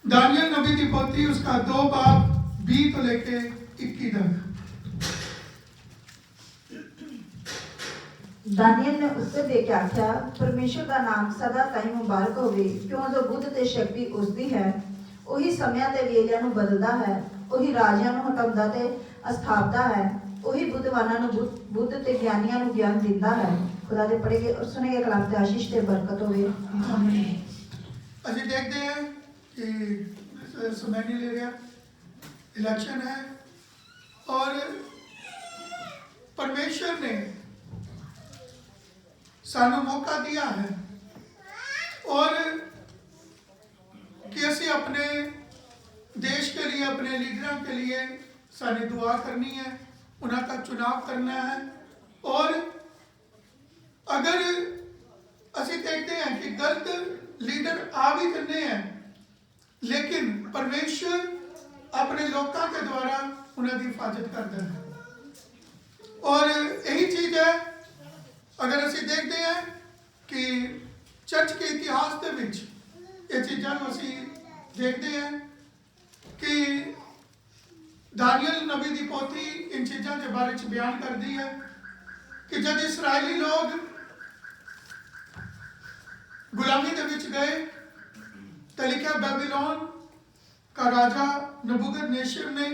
Daniel नबी की पोथी उसका 2 बाब 20 तो लेके 21 तक। दानियल ने उत्तर दे के आख्या, परमेश्वर का नाम सदा ताई मुबारक होवे, क्यों जो बुद्ध ते शक्ति उसदी है। ਉਹੀ ਸਮਿਆਂ ਤੇ ਵੇਲਿਆਂ ਨੂੰ ਬਦਲਦਾ ਹੈ, ਉਹੀ ਰਾਜਿਆਂ ਨੂੰ ਹਟਾਉਂਦਾ ਤੇ ਅਸਥਾਪਦਾ ਹੈ, ਉਹੀ ਬੁੱਧਵਾਨਾਂ ਨੂੰ ਬੁੱਧ ਤੇ ਗਿਆਨੀਆਂ ਨੂੰ ਗਿਆਨ ਦਿੰਦਾ ਹੈ। खुदा दे पढ़ेगे और सुनेंगे कलाम ते आशीष ते बरकत होवे। ਅਸੀਂ ਦੇਖਦੇ हैं कि सुमैनी ले रहा इलेक्शन है और परमेश्वर ने सानू मौका दिया है और कि असी अपने देश के लिए, अपने लीडरों के लिए सानी दुआ करनी है, उनका चुनाव करना है। और अगर असी देखते हैं कि गलत लीडर आ भी करने हैं, लेकिन परमेश्वर अपने लोगों के द्वारा उन्हें हिफाजत करता है। और यही चीज़ है, अगर असी देखते हैं कि चर्च के इतिहास के विच ये चीज़ों को असी देखते हैं कि दानियल नबी की पोथी इन चीज़ों के बारे में बयान करती है कि जब इसराइली लोग गुलामी के विच गए तो लिखा बेबीलोन का राजा नबूकदनेस्सर ने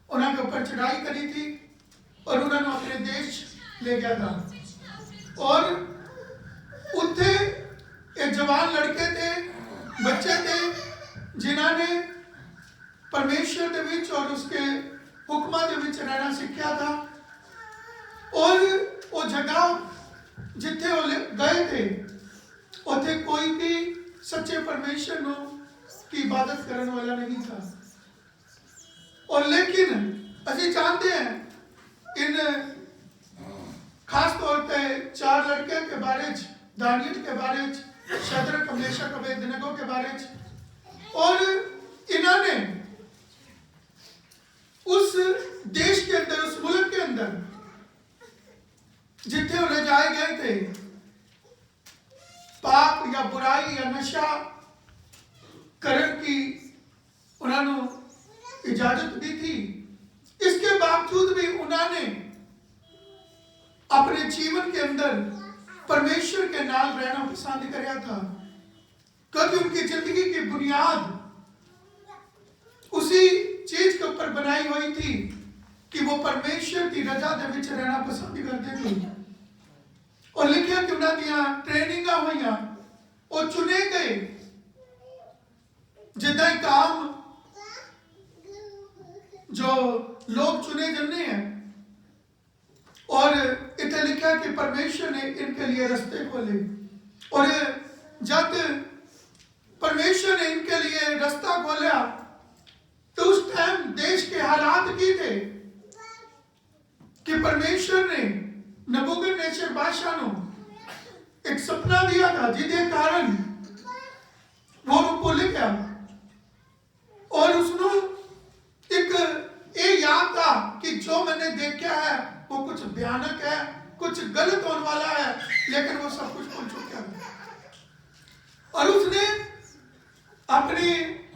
उन्होंने ऊपर चढ़ाई करी थी और उन्होंने अपने देश ले गया था। और उत्थे एक जवान लड़के थे, बच्चे थे, जिन्होंने परमेश्वर के विच और उसके हुक्मां के विच रहना सीखा था। और वो जगह जिथे वो गए थे उथे कोई भी सच्चे परमेश्वर की इबादत करने वाला नहीं था। और लेकिन असी जानते हैं इन खास तौर पे 4 लड़के के बारे में, दानियल के बारे में, शद्रक मेशक अबेदनगो के बारे में, और इन्होंने उस देश के अंदर, उस मुल्क के अंदर जिथे वो ले जाए गए थे, पाप या बुराई या नशा करने की उन्होंने इजाजत दी थी। इसके बावजूद भी उन्होंने अपने जीवन के अंदर परमेश्वर के नाल रहना पसंद किया था, क्योंकि उनकी जिंदगी की बुनियाद उसी चीज के ऊपर बनाई हुई थी कि वो परमेश्वर की रजा के विच रहना पसंद करते थे। और लिखा कि उन्होंने ट्रेनिंग हुई, वो चुने गए जिदा काम जो लोग चुने जाते हैं। और इतने लिखा कि परमेश्वर ने इनके लिए रास्ते खोले। और जब परमेश्वर ने इनके लिए रास्ता खोला तो उस टाइम देश के हालात की थे कि परमेश्वर ने नबूकदनेस्सर बादशाह को एक सपना दिया था, जिसके कारण वो भूल गया। और उसको एक ये याद था कि जो मैंने देखा है वो कुछ भयानक है, कुछ गलत होने वाला है, लेकिन वो सब कुछ भूल चुका है। और उसने अपनी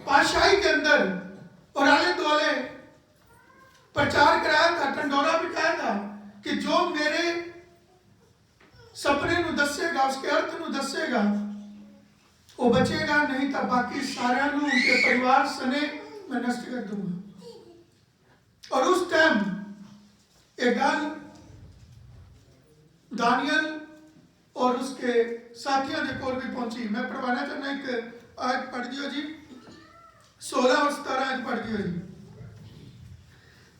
पातशाही के अंदर और आले दुआले प्रचार कराया था, ढंडोरा भी कहा था कि जो मेरे सपने ਨੂੰ दसेगा, उसके अर्थ ਨੂੰ दसेगा, वो बचेगा, नहीं तो बाकी सारे उनके परिवार सने मैं नष्ट कर दूंगा। और उस टाइम एक गल दानियल और उसके साथियों के कोल भी पहुंची। मैं पढ़वाना चाहना, एक आयत पढ़ दियो जी, 16 और 17 आयत पढ़ दियो जी।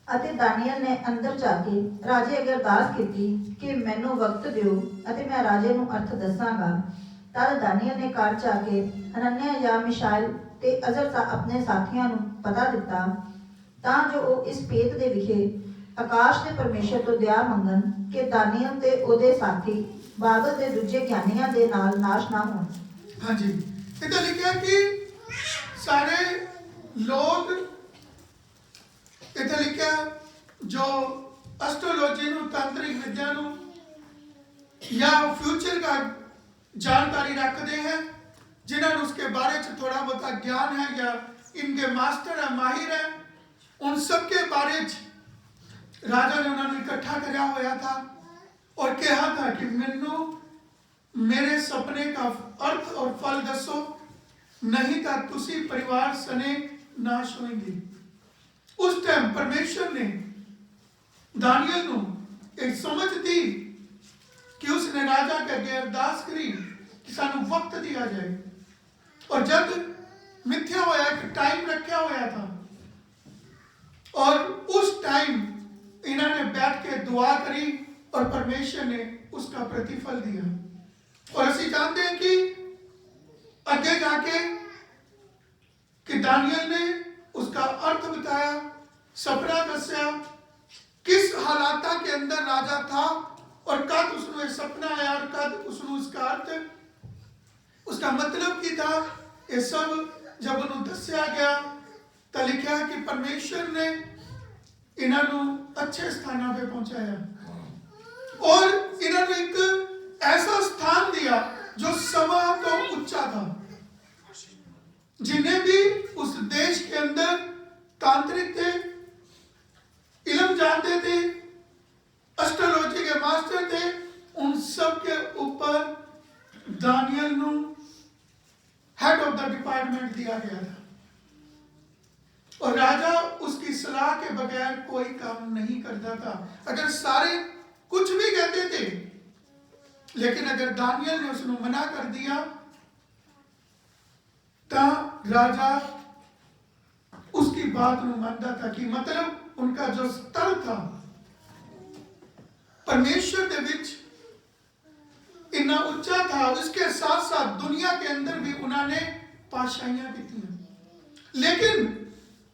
ਅਤੇ ਦਾਨੀਅਲ ਨੇ ਅੰਦਰ ਜਾ ਕੇ ਰਾਜੇ ਅੱਗੇ ਅਰਦਾਸ ਕੀਤੀ ਕਿ ਮੈਨੂੰ ਵਕਤ ਦਿਓ ਅਤੇ ਮੈਂ ਰਾਜੇ ਨੂੰ ਅਰਥ ਦੱਸਾਂਗਾ। ਤਦ ਦਾਨੀਅਲ ਨੇ ਘਰ ਜਾ ਕੇ ਹਨਨਿਆ ਜਾਂ ਮਿਸ਼ਾਇਲ ਤੇ ਅਜ਼ਰ ਆਪਣੇ ਸਾਥੀਆਂ ਨੂੰ ਪਤਾ ਦਿੱਤਾ, ਤਾਂ ਜੋ ਉਹ ਇਸ ਭੇਤ ਦੇ ਵਿਖੇ ਆਕਾਸ਼ ਦੇ ਪਰਮੇਸ਼ਰ ਤੋਂ ਦਇਆ ਮੰਗਣ ਕਿ ਦਾਨੀਅਲ ਤੇ ਉਹਦੇ ਸਾਥੀ ਬਾਬਲ ਦੇ ਦੂਜੇ ਗਿਆਨੀਆਂ ਦੇ ਨਾਲ ਨਾਸ਼ ਨਾ ਹੋਣ। ਹਾਂਜੀ, ਇਹ ਤਾਂ ਲਿਖਿਆ ਕਿ ਸਾਰੇ लोग, इतना लिखा जो एस्ट्रोलॉजी तांत्रिक विद्या या फ्यूचर का जानकारी रखते हैं, जिन्होंने उसके बारे में थोड़ा बहुत ज्ञान है या इनके मास्टर है, माहिर है, उन सब के बारे में राजा ने उन्होंने इकट्ठा कराया हुआ था और कहा था कि मैनू मेरे सपने का अर्थ और फल दसो, नहीं तो तुसी परिवार सने नाश होंगे। उस टाइम परमेश्वर ने दानियल नू एक समझ दी कि उसने राजा के अगे अरदास करी कि सानू वक्त दिया जाए, और जब मिथ्या होया एक टाइम रखा होया था और उस टाइम इन्होंने बैठ के दुआ करी और परमेश्वर ने उसका प्रतिफल दिया। और ਅਸੀਂ जानते हैं कि आगे जाके कि दानियल ने उसका अर्थ बताया, सपना दसिया, किस हालात के अंदर राजा था और कद उसने सपना आया और कद उसने उसका अर्थ उसका मतलब की था। ये सब जब उन्होंने दसिया गया तो लिखा कि परमेश्वर ने इन्हों अच्छे स्थानों पे पहुंचाया और इन्होंने एक ऐसा स्थान दिया जो सवा तो उच्चा था। जिन्हें भी उस देश के अंदर तांत्रिक थे, इल्म जानते थे, एस्ट्रोलॉजी के मास्टर थे, उन सब के ऊपर दानियल नू हेड ऑफ द डिपार्टमेंट दिया गया था और राजा उसकी सलाह के बगैर कोई काम नहीं करता था। अगर सारे कुछ भी कहते थे, लेकिन अगर दानियल ने उसने मना कर दिया तो राजा उसकी बात ਨੂੰ मानता था। कि मतलब उनका जो स्तर था परमेश्वर के विच इतना ऊंचा था, उसके साथ साथ दुनिया के अंदर भी उन्होंने पाशाइयां की। लेकिन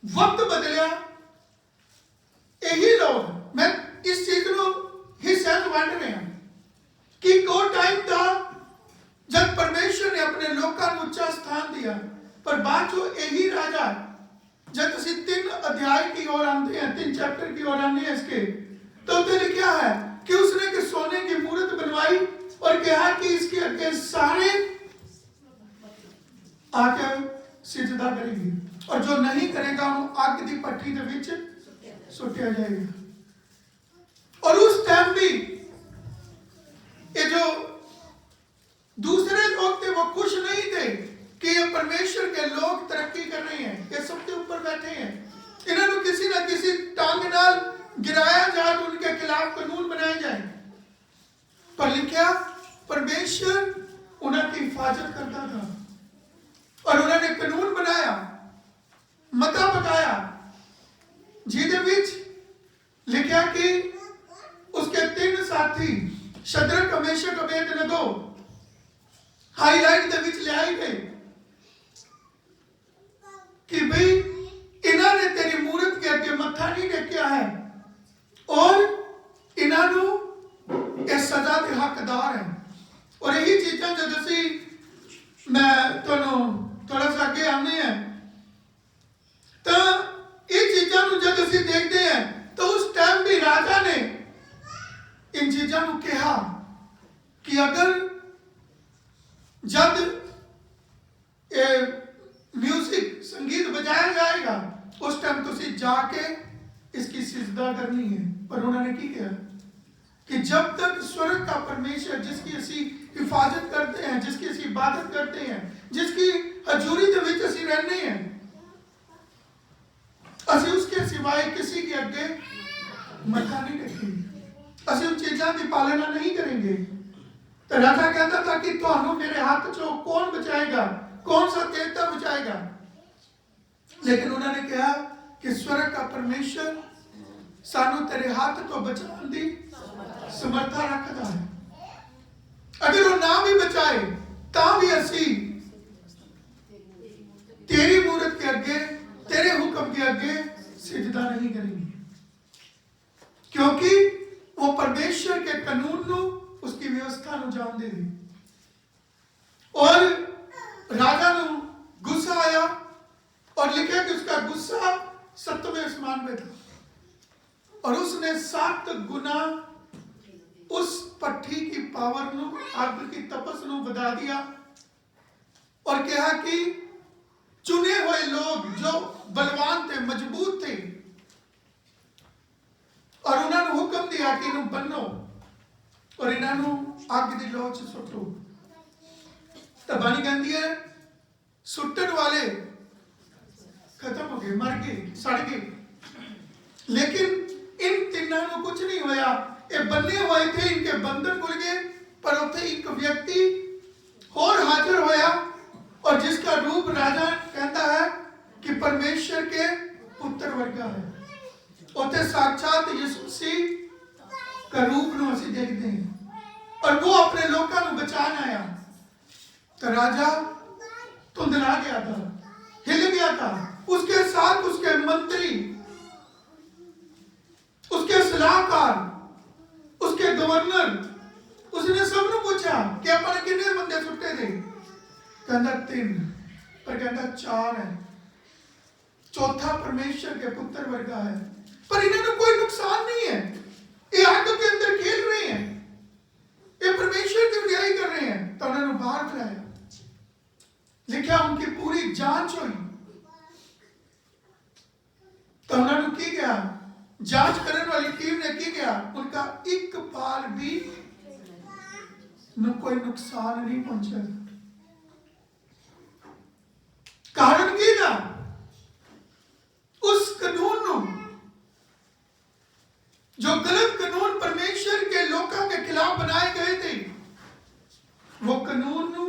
वक्त बदलिया, यही लोग मैं इस चीज को हिस्से वंड रहे हैं कि को टाइम था जब परमेश्वर ने अपने लोगों को उच्चा स्थान दिया, पर बाद जो यही राजा जब तुम 3 अध्याय की ओर आते हैं, 3 चैप्टर की ओर आते हैं इसके, तो उधर क्या है कि उसने के सोने की मूर्त बनवाई और कहा कि इसके आगे सारे आकर सिजदा करेंगे और जो नहीं करेगा उन्हें आग की भट्ठी के विच सुटिया जाएगा। और उस टाइम भी ये जो दूसरे लोग थे वो खुश नहीं थे कि ये परमेश्वर के लोग तरक्की कर रहे हैं, ये सबके ऊपर बैठे हैं, इन्होंने किसी ना किसी टांग नाल गिराया जाए तो उनके खिलाफ कानून बनाए जाए। पर लिखा परमेश्वर उनकी हिफाजत करता था और उन्होंने कानून बनाया, मता पकाया, जिहदे विच लिखा कि उसके 3 साथी शद्रक, मेशक, अबेदनगो हाईलाइट दे विच ले आए गए कि भाई इन्होंने तेरी मूर्त के अगे मत्था नहीं टेकिया है और इन्हों इस सजा के हकदार है। और यही चीज़ां जब असी मैं थोड़ा सा अगे आने हैं तो ये चीज़ों को जब असी देखते हैं तो उस टाइम भी राजा ने इन चीज़ों को कहा कि अगर जब म्यूजिक संगीत बजाया जाएगा उस टाइम तो जाके इसकी सिजदा करनी है। पर उन्होंने की किया कि जब तक स्वर्ग का परमेश्वर जिसकी असी हिफाजत करते हैं, जिसकी असी इबादत करते हैं, जिसकी हजूरी के विच असी रहने हैं, असी उसके सिवाय किसी के अगे मत्था नहीं टेकेंगे, असी उन चीज़ों की पालना नहीं करेंगे। तो राजा कहता था कि तुहानू मेरे हाथ चो कौन बचाएगा, कौन सा देवता बचाएगा। लेकिन उन्होंने कहा कि स्वर्ग का परमेश्वर सानू तेरे हाथ तो बचाने दी समर्था रखता है। अगर वो ना भी बचाए ता भी असी तेरी मूर्त के अगे, तेरे हुक्म के अगे सिजदा नहीं करेंगे, क्योंकि वो परमेश्वर के कानून को, उसकी व्यवस्था को जानते थे। और राजा को गुस्सा आया और लिखा कि उसका गुस्सा 7वें आसमान में था और उसने 7 गुना उस पट्टी की पावर नु, आग की तपस नु बढ़ा दिया और कहा कि चुने हुए लोग जो बलवान थे, मजबूत थे, और उन्होंने हुक्म दिया कि इन्हों बनो और इन्हों अग की लौ च सुटो। तो बानी कहती है सुटन वाले खत्म हो गए, मर गए, सड़ गए, लेकिन इन तीनों को कुछ नहीं होया। ये बने हुए थे, इनके बंधन खुल गए, पर उसे एक व्यक्ति और हाजिर होया, और जिसका रूप राजा कहता है कि परमेश्वर के पुत्र वर्गा है। उसे साक्षात यीशु मसीह का रूप नो असी देखते हैं, और वो अपने लोगों को बचाने आया। तो राजा धुंधला गया था, हिल गया था, उसके साथ उसके मंत्री, उसके सलाहकार, उसके गवर्नर, उसने सबने पूछा कि अपने कितने बंदे सुट्टे थे। कहता 3, पर कहता 4 है, चौथा परमेश्वर के पुत्र वर्गा है, पर इन्हें कोई नुकसान नहीं है। ये आग के अंदर खेल रहे हैं, ये परमेश्वर की बुराई कर रहे हैं। तो उन्होंने बाहर खिलाया, लिखा उनकी पूरी जांच हुई। तो उन्होंने की गया, जांच करने वाली टीम ने की गया, उनका एक बार भी कोई नुकसान नहीं पहुंचा। कारण की था उस कानून नो, जो गलत कानून परमेश्वर के लोगों के खिलाफ बनाए गए थे, वो कानून नो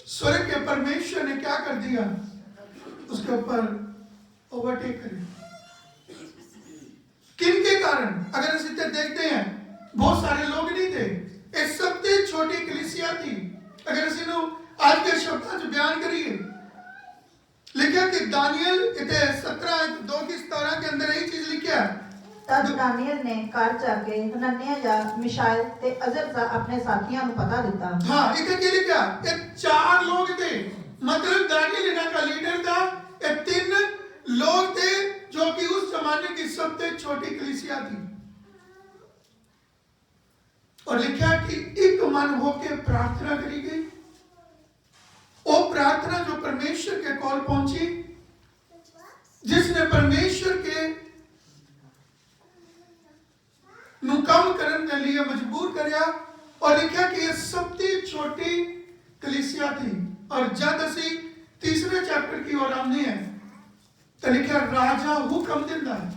स्वर्ग के परमेश्वर ने क्या कर दिया, उसके ऊपर ओवरटेक कर। किन के कारण? अगर इसे देखते हैं, बहुत सारे लोग नहीं थे, एक सबसे छोटी कलीसिया थी। अगर इसे आज के शब्दों से बयान करिए, लिखा कि दानियल 17:2-17 के अंदर यही चीज लिखा है। तब दानियल ने घर जाके हनन्याह या मिशाएल ते अजर अपने साथियों को पता दिता। हाँ, इधर क्या लिखा? ये 4 लोग थे, मतलब दानियल इनका का लीडर था। ये 3 लोग थे जो कि उस जमाने की सबसे छोटी कलीसिया थी, और लिखा कि एक मन होकर प्रार्थना करी गई। वो प्रार्थना जो परमेश्वर के कॉल पहुंची, जिसने परमेश्वर के नुकम करने के लिए मजबूर करया, और लिखा कि ये सबसे छोटी कलीसिया थी। और जब असी तीसरे चैप्टर की ओर आने हैं, तो लिखा राजा हुक्म देता है,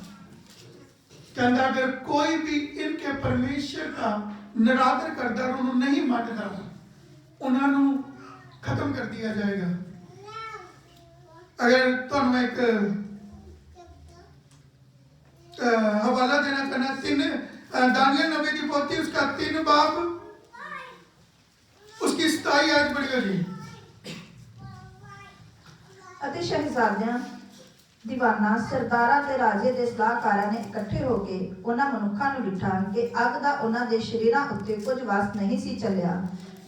कहता अगर कोई भी इनके परमेश्वर का निरादर करता, उन्होंने नहीं मानता, उन्होंने खत्म कर दिया जाएगा। अगर तुम एक हवाला देना चाहना, 3 दानियल नबी की पोथी, उसका 3 बाब, उसकी 27 आज बढ़िया जी। ਅਤੇ ਸ਼ਹਿਜ਼ਾਦਿਆਂ, ਦੀਵਾਨਾਂ, ਸਰਦਾਰਾਂ ਤੇ ਰਾਜੇ ਦੇ ਸਲਾਹਕਾਰਾਂ ਨੇ ਇਕੱਠੇ ਹੋ ਕੇ ਉਹਨਾਂ ਮਨੁੱਖਾਂ ਨੂੰ ਡਿਠਾ ਕਿ ਅੱਗ ਦਾ ਉਹਨਾਂ ਦੇ ਸ਼ਰੀਰਾਂ ਉੱਤੇ ਕੁਝ ਵਸ ਨਹੀਂ ਸੀ ਚੱਲਿਆ,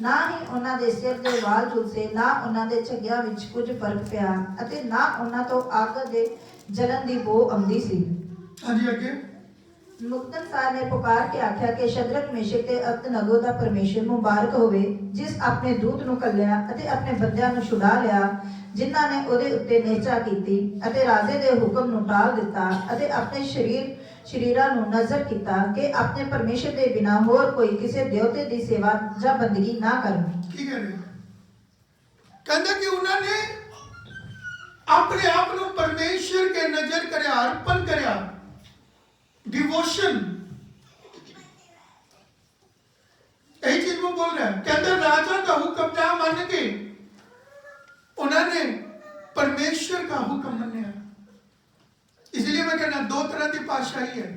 ਨਾ ਹੀ ਉਹਨਾਂ ਦੇ ਸਿਰ ਦੇ ਵਾਲ ਝੁਲਸੇ, ਨਾ ਉਹਨਾਂ ਦੇ ਝੱਗਿਆਂ ਵਿੱਚ ਕੁਝ ਫਰਕ ਪਿਆ, ਅਤੇ ਨਾ ਉਹਨਾਂ ਤੋਂ ਅੱਗ ਦੇ ਜਲਨ ਦੀ ਬੋ ਆਉਂਦੀ ਸੀ। ਹਾਂਜੀ, ਅੱਗੇ मुक्तनसार ने पुकार के आख्या कि शद्रक, मेशक ते अबदनगो दा परमेश्वर मुबारक होवे, जिस अपने दूत ਨੂੰ ਕੱਲਿਆ ਅਤੇ ਆਪਣੇ ਬੰਦਿਆਂ ਨੂੰ ਛੁਡਾ ਲਿਆ, ਜਿਨ੍ਹਾਂ ਨੇ ਉਹਦੇ ਉੱਤੇ ਨਿਹਚਾ ਕੀਤੀ ਅਤੇ ਰਾਜੇ ਦੇ ਹੁਕਮ ਨੂੰ ਟਾਲ ਦਿੱਤਾ, ਅਤੇ ਆਪਣੇ ਸ਼ਰੀਰਾਂ ਨੂੰ ਨਜ਼ਰ ਕੀਤਾ ਕਿ ਆਪਣੇ ਪਰਮੇਸ਼ਰ ਦੇ ਬਿਨਾਂ ਹੋਰ ਕੋਈ ਕਿਸੇ ਦੇਵਤੇ ਦੀ ਸੇਵਾ ਜਾਂ ਬੰਦਗੀ ਨਾ ਕਰਨ। ਕੀ ਕਹ ਰਹੇ? ਕਹਿੰਦਾ ਕਿ ਉਹਨਾਂ ਨੇ ਆਪਣੇ ਆਪ ਨੂੰ ਪਰਮੇਸ਼ਰ ਕੇ ਨਜ਼ਰ ਕਰਿਆ, ਅਰਪਣ ਕਰਿਆ, डिवोशन। यही चीज वो बोल रहा है। कहते राजा का हुक्म ना मान के उन्होंने परमेश्वर का हुक्म माना। इसलिए मैं कहना 2 तरह की पातशाही है।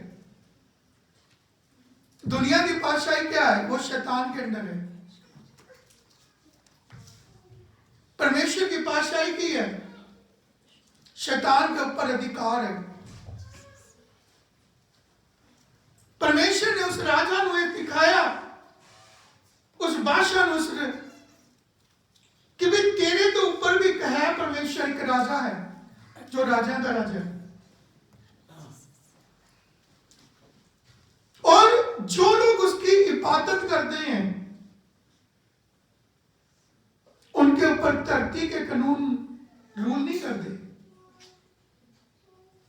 दुनिया की पातशाही क्या है? वो शैतान के अंदर है। परमेश्वर की पातशाही की है, शैतान के ऊपर अधिकार है। परमेश्वर ने उस राजा को एक दिखाया, उस बादशाह ने उसने कि भाई तेरे तो ऊपर भी है परमेश्वर, एक राजा है जो राजा का राजा है, और जो लोग उसकी इबादत करते हैं उनके ऊपर धरती के कानून रूल नहीं करते,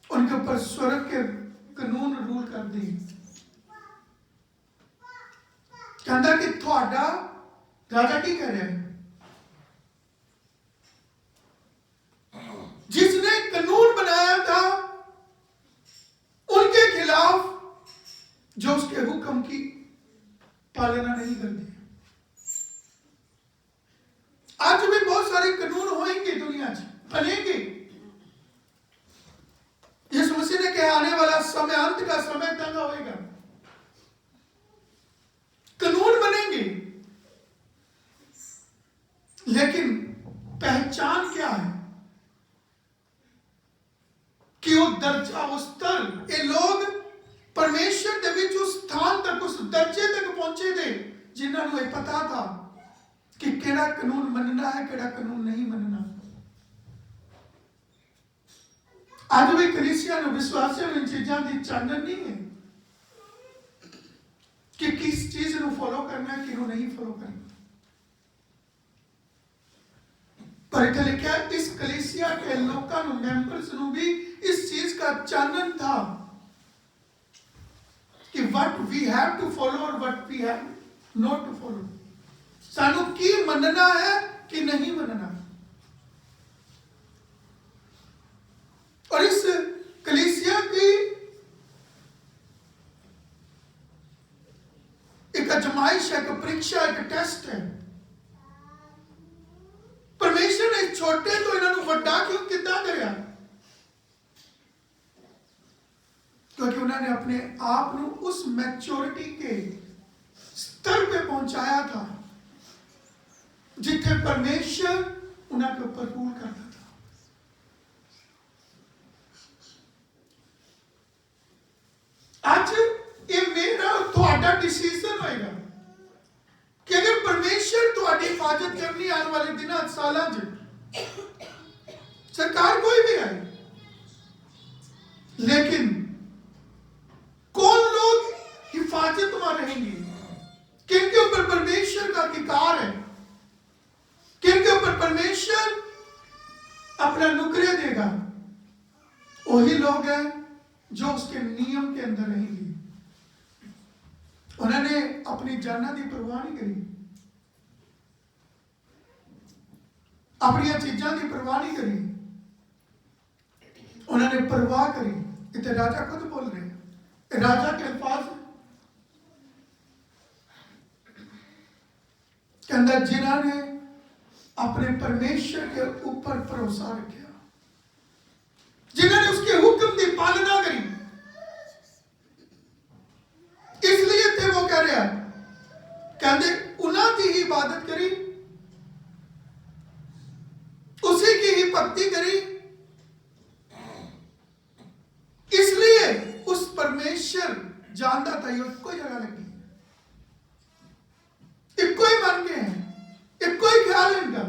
उनके ऊपर स्वर्ग के कानून रूल करते हैं। कहता कि थोड़ा राजा की कह रहा है, जिसने कानून बनाया था उनके खिलाफ जो उसके हुक्म की पालना नहीं करती। आज भी बहुत सारे कानून होंगे दुनिया में, बनेंगे। यीशु मसीह ने कहा आने वाला समय, अंत का समय तंगा होगा, कानून बनेंगे, लेकिन पहचान क्या है कि वो दर्जा, वो स्तर, ये लोग परमेश्वर के विच उस स्थान तक, उस दर्जे तक पहुंचे थे जिन्होंने ये पता था कि केड़ा कानून मनना है, केड़ा कानून नहीं मनना। आज भी कलीसिया ने विश्वासियों इन चीजों की चानन नहीं है कि किस चीज को फॉलो करना है, किस नहीं फॉलो करना। पर इतना लिखा है इस कलीसिया के लोगों, मेंबर्स ਨੂੰ भी इस चीज का चानन था कि what we have to follow और what we have not to follow, सानू की मनना है कि नहीं मनना। और इस कलीसिया की एक आजमाइश है, एक परीक्षा, एक टेस्ट है। परमेश्वर ने छोटे तो इन्होंने वड्डा क्यों कितना कराया? क्योंकि उन्होंने अपने आप को उस मैच्योरिटी के स्तर पे पहुंचाया था जिथे परमेश्वर उनके ऊपर रूल करता था। आज ये मेरा और थोड़ा डिसीजन होएगा कि अगर परमेश्वर तुम्हारी हिफाजत करनी आने वाले दिन सालों सरकार कोई भी आए, लेकिन कौन लोग हिफाजत में रहेंगे, किनके ऊपर परमेश्वर का अधिकार है, किनके ऊपर परमेश्वर अपना नुकरे देगा, वही लोग हैं जो उसके नियम के अंदर रहेंगे। उन्होंने अपनी जाना की परवाह नहीं करी, अपनी चीजों की परवाह नहीं करी, उन्होंने परवाह करी। इतने राजा खुद बोल रहे हैं, राजा के अल्फाज के अंदर जिन्होंने अपने परमेश्वर के ऊपर भरोसा रखा, जिन्होंने उसके हुक्म की पालना करी, इसलिए थे वो कह रहे हैं, कहते उन्होंने ही इबादत करी, उसी की ही भक्ति करी, इसलिए उस परमेश्वर जानता था ये कोई जगह लगी, इको ही मन के हैं, इको ही ख्याल है इनका,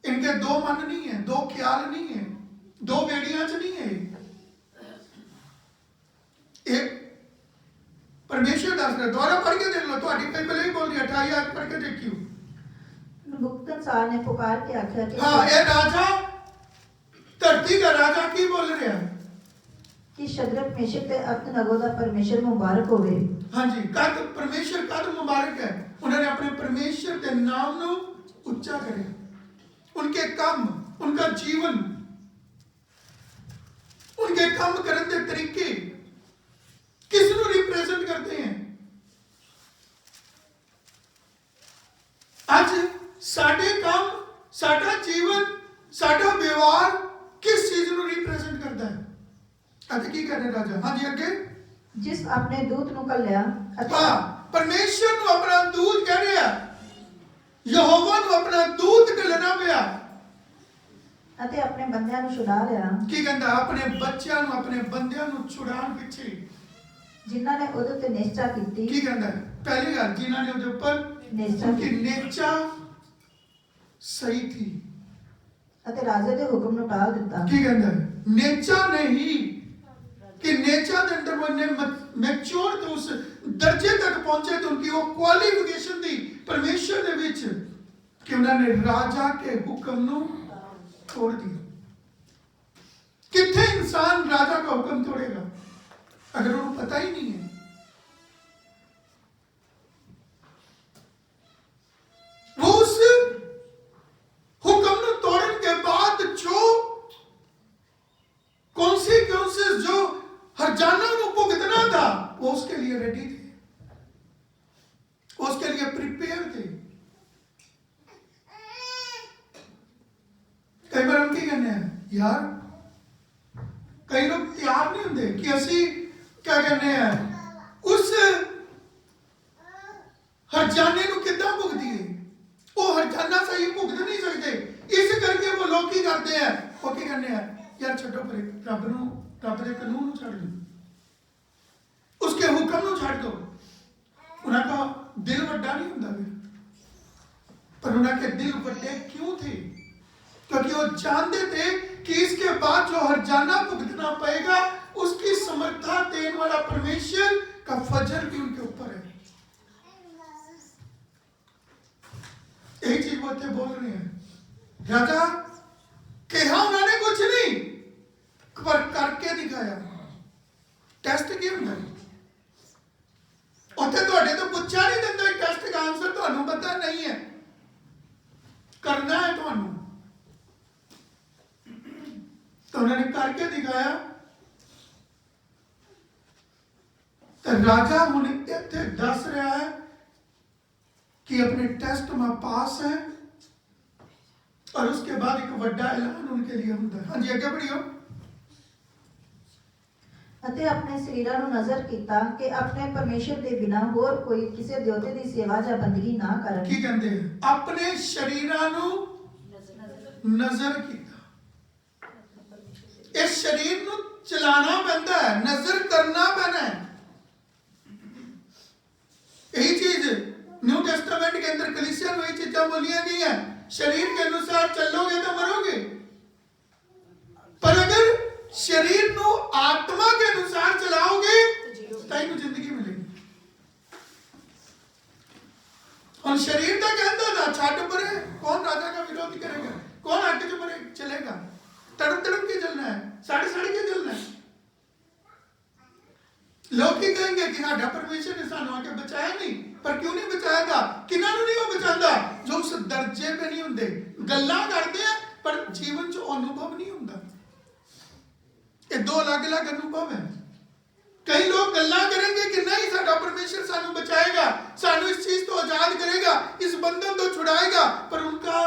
इनके दो मन नहीं है, दो ख्याल नहीं है, दो बेड़ियां च नहीं है। एक परमेश्वर दस रहा, दोबारा पढ़ के देख लो, तो पहले ही बोल दिया, 28 आयत पढ़ के देखियो। नबूकदनेस्सर ने पुकार के आख्या कि हाँ, ये राजा, धरती का राजा की बोल रहा है कि शद्रक मेशक ते अबेदनगो दा परमेश्वर मुबारक होवे। हाँ जी, कद परमेश्वर कद मुबारक है, उन्होंने अपने परमेश्वर के नाम को उच्चा करे। उनके काम, उनका जीवन, उनके काम करने के तरीके किसनु रिप्रेजेंट करते हैं? आज साडे काम, साडा जीवन, साडा व्यवहार किस चीज को रिप्रेजेंट करता है? अते की करने राजा? हाँ जी, आगे जिस अपने दूत नु कल्या, हाँ, परमेश्वर नु अपना दूत कह रहा है, यहोवा नु अपना दूत कलना पिया, अते अपने बंदियां नु छुड़ा लिया। की कहंदा अपने बच्चों नु, अपने बंदियां नु छुड़ान पिछे, जिन्हां ने उहदे ते निष्ठा कीती। की कहंदा पहली गल, जिन्हां ने उहदे ऊपर निष्ठा उनकी नेचा सही थी, अते राजे दे हुक्म नु टाल दिता। की कहंदा नेचा नहीं कि नेचा के अंदर वो ने मैच्योर तो उस दर्जे तक पहुंचे, तो उनकी वो क्वालिफिकेशन थी परमेश्वर दे विच कि उन्होंने राजा के हुक्म ਨੂੰ तोड़ दिया। कितने इंसान राजा का हुक्म तोड़ेगा अगर उन्हें पता ही नहीं है। वो उस हुक्म ਨੂੰ तोड़ने के बाद जो कॉन्सिक्वेंसेस जो हरजाना को भुगतना था वो उसके लिए रेडी थे, उसके लिए प्रिपेयर थे। कई बार हम क्या कहते हैं यार, कई लोग तैयार नहीं होंगे कि असी क्या कहते हैं उस हरजाने को कितना भुगतीए। वो हरजाना सही भुगत नहीं सकते, इस करके वो लोग की करते हैं, वो क्या कहते हैं यार छड्डो परे, रब के कानून छड़ दो, उसके हुक्म छड़ दो। उनका दिल वड्डा नहीं होता पर उनके दिल वड्डे क्यों थे? क्योंकि वो जानते थे कि इसके बाद जो हरजाना भुगतना पड़ेगा उसकी समर्था देने वाला परमेश्वर का फजर भी उनके ऊपर है। यही चीज वो थे बोल रहे हैं। राजा कहा उन्होंने कुछ नहीं पर करके दिखाया। टेस्ट की होंगे उत्थे तुहाडे तो पूछा नहीं दिंदा, टेस्ट का आंसर तुहानू पता नहीं है, करना है तुहानू। तो उन्होंने करके दिखाया। तो राजा हुण इत्थे दस रहा है कि अपने टेस्ट में पास है और उसके बाद एक बड़ा ऐलान उनके लिए होता है। हाँ जी आगे बढ़ियो। ਅਤੇ ਆਪਣੇ ਸਰੀਰਾਂ ਨੂੰ ਨਜ਼ਰ ਕੀਤਾ ਕਿ ਆਪਣੇ ਪਰਮੇਸ਼ਰ ਦੇ ਬਿਨਾਂ ਹੋਰ ਕੋਈ ਕਿਸੇ ਦੇਵਤੇ ਦੀ ਸੇਵਾ ਜਾਂ ਬੰਦਗੀ ਨਾ ਕਰਨ। ਕੀ ਕਹਿੰਦੇ ਆਪਣੇ ਸ਼ਰੀਰਾਂ ਨੂੰ ਨਜ਼ਰ ਕੀਤਾ। इस शरीर ਨੂੰ चलाना पैंदा है, नजर करना पैना है। यही चीज न्यू टेस्टामेंट के अंदर कलीसिया में यही चीजें बोलियां गई हैं, शरीर के अनुसार चलोगे तो मरोगे, पर अगर शरीर ਨੂੰ आत्मा के अनुसार चलाओगे तो इनको जिंदगी मिलेगी। और शरीर तो कहता था छाट परे, कौन राजा का विरोध करेगा, कौन आगे जो परे चलेगा, तड़प तड़प के चलना है, साड़ी साड़ी के चलना है। लोग की कहेंगे कि साडा परमेश्वर ने सानू आके बचाया नहीं, पर क्यों नहीं बचाया था? किन्हां नूं नहीं वो बचांदा जो उस दर्जे पे नहीं हुंदे, गल्लां करदे हैं पर जीवन च अनुभव नहीं हुंदा। ये दो अलग अलग अनुभव है। कई लोग गल्लां करेंगे कि नहीं साडा परमेश्वर सानू बचाएगा, सानू इस चीज तो आजाद करेगा, इस बंधन तो छुड़ाएगा, पर उनका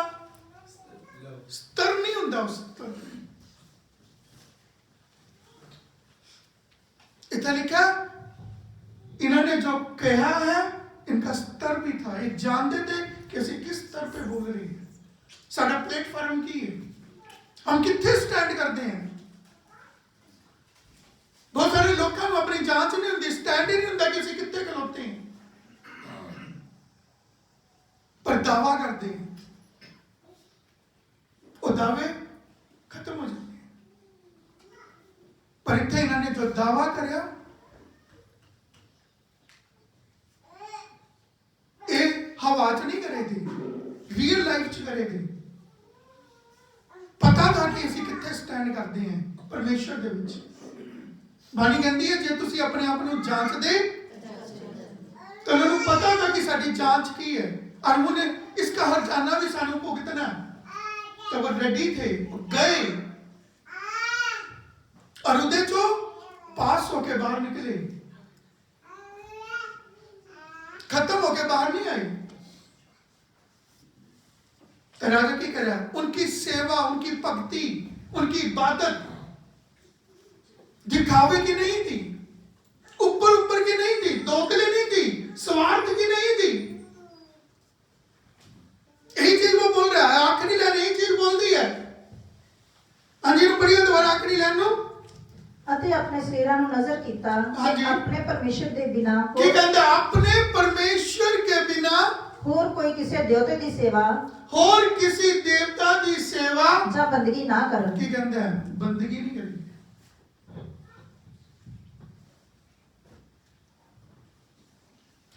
स्तर नहीं हुंदा उस स्तर। इतना लिखा इन्होंने जो कहा है इनका स्तर भी था, ये जानते थे कि असी किस स्तर पे बोल रही है, साडा प्लेटफॉर्म की है, हम कितने स्टैंड करते हैं। बहुत सारे लोगों को अपनी जांच नहीं होती, स्टैंड ही नहीं होता कि असी कितने खलोते हैं, पर दावा करते हैं, वो दावे खत्म हो जाते हैं। पर इतने इन्होंने जो दावा करया ये हवा च नहीं करे थे, रियल लाइफ च करे थे। पता था कि असी कितने स्टैंड करते हैं परमेश्वर दे विच। बाणी कहती है जे तुसी अपने आप को जांच दे तो उन्होंने पता था कि साडी जांच की है और उन्होंने इसका हरजाना भी सानू भुगतना, तो वो रेडी थे, गए और उदे चो पास होके बाहर निकले, खत्म होके बाहर नहीं आए। तो राजा की करा उनकी सेवा, उनकी भक्ति, उनकी इबादत दिखावे की नहीं थी, ऊपर ऊपर की नहीं थी, दोगले नहीं थी, स्वार्थ की नहीं थी। यही चीज वो बोल रहा है। आखिरी लाइन यही चीज बोल दी है। हाँ जी पढ़िए दोबारा आखिरी लाइन नो। ਅਤੇ ਆਪਣੇ ਸਰੀਰਾਂ ਨੂੰ ਨਜ਼ਰ ਕੀਤਾ ਕਿ ਆਪਣੇ ਪਰਮੇਸ਼ਰ ਦੇ ਬਿਨਾਂ ਕੀ ਕਹਿੰਦਾ? ਆਪਣੇ ਪਰਮੇਸ਼ਰ ਕੇ ਬਿਨਾ ਹੋਰ ਕੋਈ ਕਿਸੇ ਦੇਵਤੇ ਦੀ ਸੇਵਾ, ਹੋਰ ਕਿਸੇ ਦੇਵਤਾ ਦੀ ਸੇਵਾ ਜਾਂ ਬੰਦਗੀ ਨਾ ਕਰਨ। ਕੀ ਕਹਿੰਦਾ? ਬੰਦਗੀ ਨਹੀਂ ਕਰਨੀ।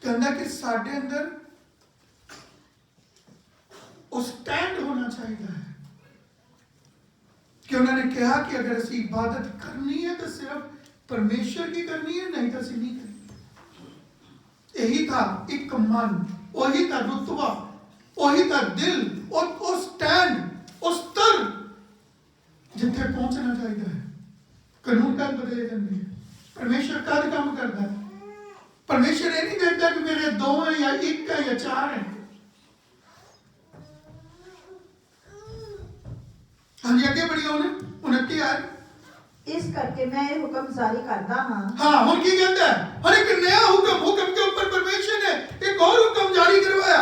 ਕਹਿੰਦਾ ਕਿ ਸਾਡੇ ਅੰਦਰ ਉਹ ਸਟੈਂਡ ਹੋਣਾ ਚਾਹੀਦਾ ਹੈ कि उन्होंने कहा कि अगर असं इबादत करनी है तो सिर्फ परमेश्वर की करनी है, नहीं तो असं नहीं करनी। यही था एक मन, वही था रुतबा, वही था दिल और वो स्टैंड, वो स्तर जिथे पहुंचना चाहिए है। कानून कद बदले जाते हैं, परमेश्वर कद काम करता है। परमेश्वर ये नहीं देखता कि मेरे 2 हैं या 1 है या 4 है। हाँ जी, आगे बढ़िया होने 29 आयत। इस करके मैं ये हुक्म जारी करता हाँ। हाँ, हुन की कहता है, और एक नया हुक्म के ऊपर परमेश्वर ने एक और हुक्म जारी करवाया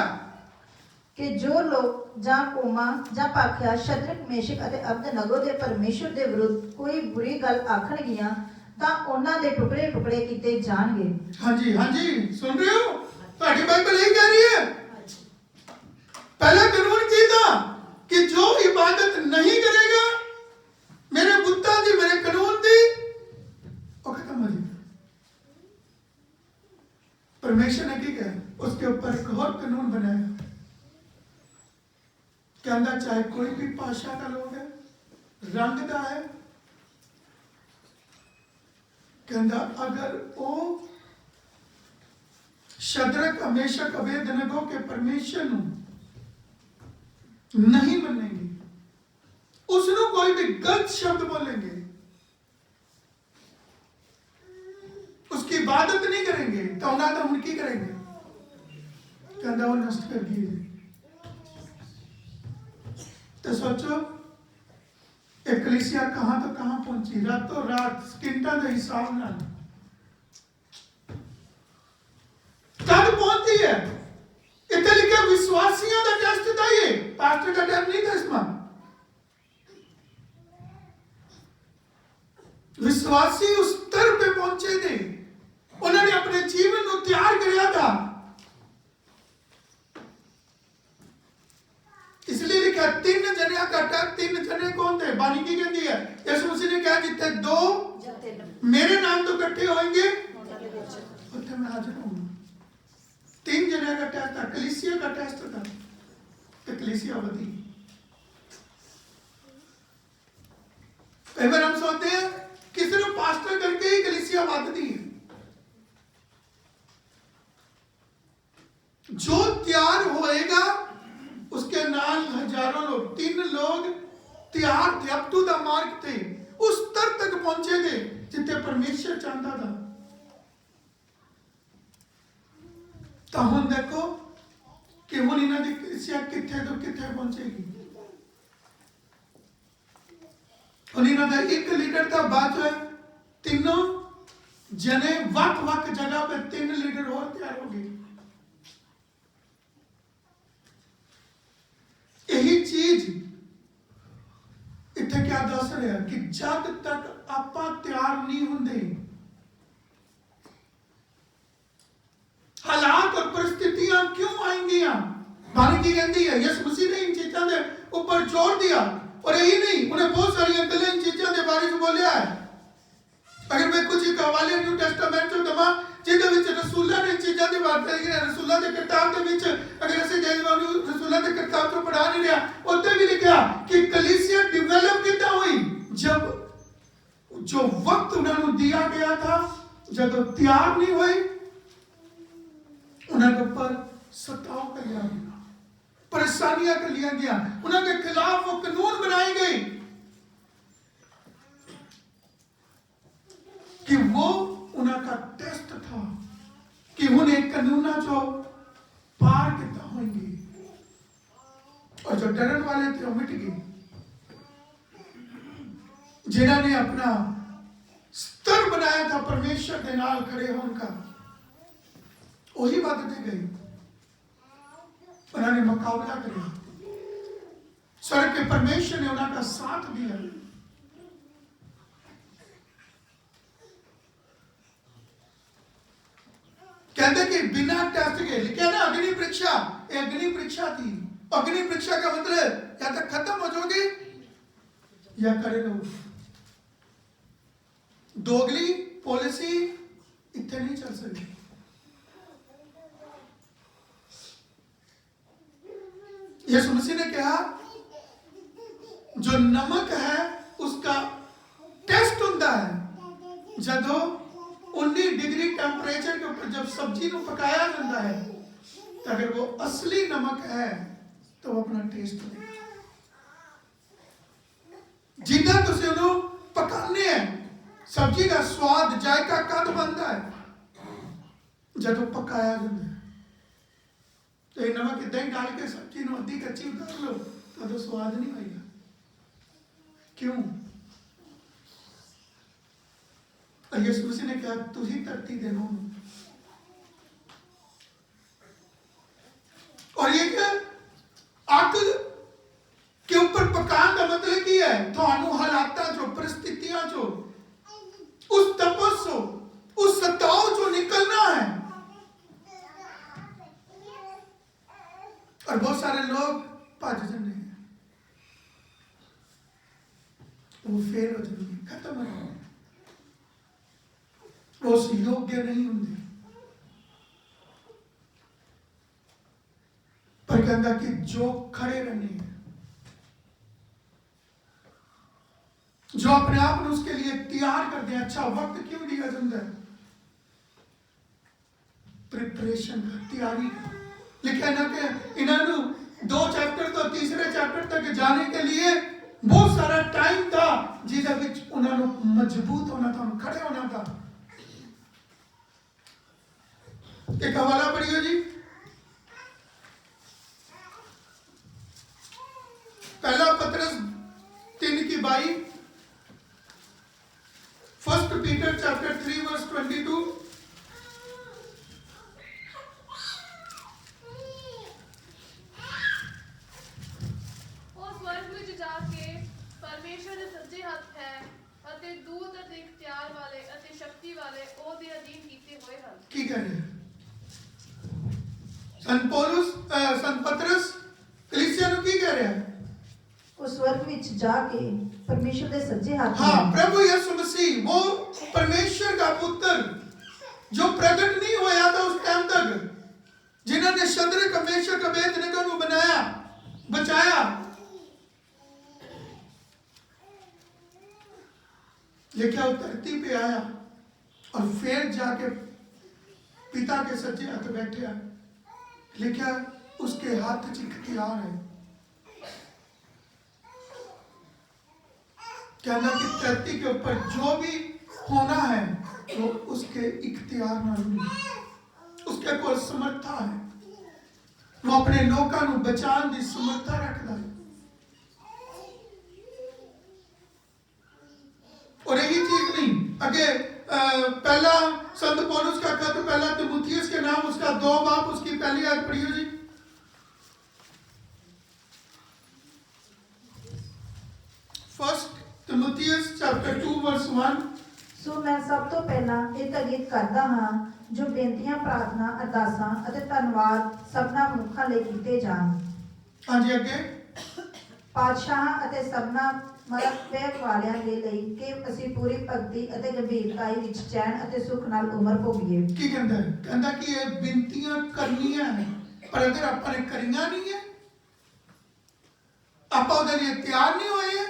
कि जो लोग जा कोमा जा पाख्या शत्रक मेशक अते अबदनगो दे परमेश्वर दे विरुद्ध कोई बुरी गल आखणगियां तां उन्हां दे टुकड़े टुकड़े कीते जाणगे। हाँ जी, सुन रहे हो? ਤੁਹਾਡੀ ਬਾਈਬਲ यही कह रही है। पहला कानून की था कि जो इबादत नहीं करेगा मेरे बुत्ता दी, मेरे कानून दी, वो खत्म हो जाएगा। परमेश्वर ने क्या कहा? उसके ऊपर एक और कानून बनाया। कहता चाहे कोई भी भाषा का लोग है, रंग का है, कहता अगर वो शद्रक मेशक अबेदनगो के परमेश्वर नु नहीं मनेंगे, उसनु कोई भी गलत शब्द बोलेंगे, उसकी इबादत नहीं करेंगे तो ना तो उनकी करेंगे, कहता वो नष्ट कर दिए। तो सोचो एक कलीसिया कहां तो कहां पहुंची, रातों रात स्किंटा के हिसाब ना कब पहुंचती है। इतने लिखे विश्वासियों का टेस्ट था, ये पास्टर का टेस्ट नहीं था। इसमें विश्वासी उस स्तर पे पहुंचे थे, उन्होंने अपने जीवन को तैयार किया था। इसलिए लिखा 3 जने का टेस्ट। 3 जने कौन थे? बानी की कहती है यीशु मसीह ने कहा जितने 2 मेरे नाम तो इकट्ठे होंगे उतने मैं हाजिर हूं। 3 जने का टेस्ट था, कलीसिया का टेस्ट था, तो कलीसिया बदी। कई बार हम सोचते हैं कि सिर्फ पास्टर करके ही कलीसिया बदती है। जो तैयार होएगा उसके नाल हजारों लोग, 3 लोग तैयार थे, अप टू द मार्क थे, उस स्तर तक पहुंचे थे जिथे परमेश्वर चाहता था। तो हम देखो कि हम इन्हों की कलीसिया किथे तो किथे पहुंचेगी। और इन्हों का एक लीडर था, बाद में 3 जने वक वक जगह पे 3 लीडर और तैयार हो गए। यही चीज इतने क्या दस रहा कि जब तक आप तैयार नहीं होंगे, हालात और परिस्थितियां क्यों आएंगी? बानी की कहती है यीशु मसीह ने इन चीजों के ऊपर जोर दिया, और यही नहीं, उन्हें बहुत सारी गल्लें इन चीजों के बारे में बोलिया है। अगर मैं कुछ एक हवाले न्यू टेस्टामेंट चो दवा जिहदे विच रसूलां ने चीज़ां दी बात करी है, रसूलां दे किताब दे विच अगर असीं जे रसूलां दे किताब चो पढ़ा नहीं रहा, उत्ते भी लिखा कि कलीसिया डेवलप कितना हुई जब जो वक्त उन्होंने दिया गया था, जब तैयार नहीं हुए, उन्होंने ऊपर सताव कर लिया गया, परेशानियां कर लिया गया, उनके खिलाफ वो कानून बनाए गए कि वो उनका टेस्ट था कि उन्हें कानूना जो पार कितना होंगे, और जो डरन वाले थे वो मिट गए। जिन्होंने अपना स्तर बनाया था परमेश्वर के नाल खड़े होने का, वही बातें गई, उन्होंने मुकाबला किया, स्वर्ग के परमेश्वर ने उनका साथ दिया। कहते कि बिना टेस्ट के, लिखा ना अग्नि परीक्षा, ये अग्नि परीक्षा थी। अग्नि परीक्षा का मतलब या तो खत्म हो जाओगे या करे रहो। दोगली पॉलिसी इतने नहीं चल सकती। यीशु मसीह ने कहा जो नमक है उसका टेस्ट होता है जदों 19 डिग्री टेंपरेचर के ऊपर जब सब्जी को पकाया जाता है, तो अगर वो असली नमक है तो वो अपना टेस्ट होगा। जिदा तुसी उन्हों पकाने हैं सब्जी का स्वाद जायका कद बनता है जदों पकाया जाता है। तो ये नमक इतना ही डाल के सब्जी को अद्धी कच्ची उतार लो तो स्वाद नहीं आएगा। क्यों? और यीशु मसीह ने कहा तुझी धरती दे नो, और ये क्या आग के ऊपर पकाने का मतलब क्या है? थानू हालात जो परिस्थितियां जो उस तपस से उस सताव जो निकलना है। और बहुत सारे लोग भज जाते हैं, वो फेल हो जाते हैं, खत्म हो जाते हैं, वो उस योग्य नहीं होंगे। पर कहता कि जो खड़े रहने हैं, जो अपने आप में उसके लिए तैयार कर दे। अच्छा वक्त क्यों दिया जाता है? प्रिपरेशन का, तैयारी का। लिखा ना कि इन्होंने 2 चैप्टर तो तीसरे चैप्टर तक जाने के लिए बहुत सारा टाइम था जिसके विच उन्होंने मजबूत होना था, खड़े होना था। एक हवाला पढ़ियो जी, पहला पतरस 3:22, 1 Peter chapter 3 verse 22। परमेश्वर ਦੇ ਸੱਜੇ ਹੱਥ ਹੈ ਅਤੇ ਦੂਤ ਅਤੇ ਇਖਤਿਆਰ ਵਾਲੇ ਅਤੇ ਸ਼ਕਤੀ ਵਾਲੇ ਉਹਦੇ ਅਧੀਨ ਕੀਤੇ ਹੋਏ ਹਨ। ਕੀ ਕਹ ਰਹੇ ਸੰਤ ਪਤਰਸ ਕਲੀਸਿਆ ਨੂੰ ਕੀ ਕਹਿ ਰਿਹਾ? ਉਹ स्वर्ग ਵਿੱਚ ਜਾ ਕੇ परमेश्वर ਦੇ सज्जे हाथ में। हाँ, प्रभु यीशु मसीह वो परमेश्वर का पुत्र जो प्रकट नहीं होया था उस टाइम तक, जिन्होंने शद्रक मेशक अबेदनगो को बनाया, बचाया, लेकिन वो धरती पे आया और फिर जाके पिता के सज्जे हाथ बैठा। लिखा उसके हाथ च इख्तियार है। कहना कि धरती के ऊपर जो भी होना है वो उसके इख्तियार में, उसके कोल समर्था है। वो अपने लोगों को बचाने की समर्था रखता है। और यही चीज नहीं, अगे पहला संत पौलुस का खत पहला तिमुथियुस के नाम उसका 2 बाब उसकी पहली आयत पढ़ियो जी। फर्स्ट तिमुथियुस चैप्टर 2 वर्स 1। सो मैं सब तो पहला ਇਹ ਤਾਕੀਦ ਕਰਦਾ ਹਾਂ ਜੋ ਬੇਨਤੀਆਂ ਪ੍ਰਾਰਥਨਾ ਅਰਦਾਸਾਂ ਅਤੇ ਧੰਨਵਾਦ ਸਭਨਾ ਮਨੁੱਖਾਂ ਲਈ ਕੀਤੇ ਜਾਣ। ਹਾਂਜੀ ਅੱਗੇ। ਪਾਤਸ਼ਾਹਾਂ ਅਤੇ ਸਭਨਾ ਮਰਦ ਵਾਲਿਆਂ ਦੇ ਲਈ ਕਿ ਅਸੀਂ ਪੂਰੀ ਭਗਤੀ ਅਤੇ ਗੰਭੀਰਤਾਈ ਵਿੱਚ ਚੈਨ ਅਤੇ ਸੁਖ ਨਾਲ ਉਮਰ ਭੋਗੀਏ। ਕੀ ਕਹਿੰਦਾ ਹੈ? ਕਹਿੰਦਾ ਕਿ ਇਹ ਬੇਨਤੀਆਂ ਕਰਨੀਆਂ ਹੈ, ਪਰ ਅਗਰ ਆਪਾਂ ਨੇ ਕਰੀਆਂ ਨਹੀਂ ਹੈ, ਆਪਾਂ ਉਹਦੇ ਲਈ ਤਿਆਰ ਨਹੀਂ ਹੋਏ।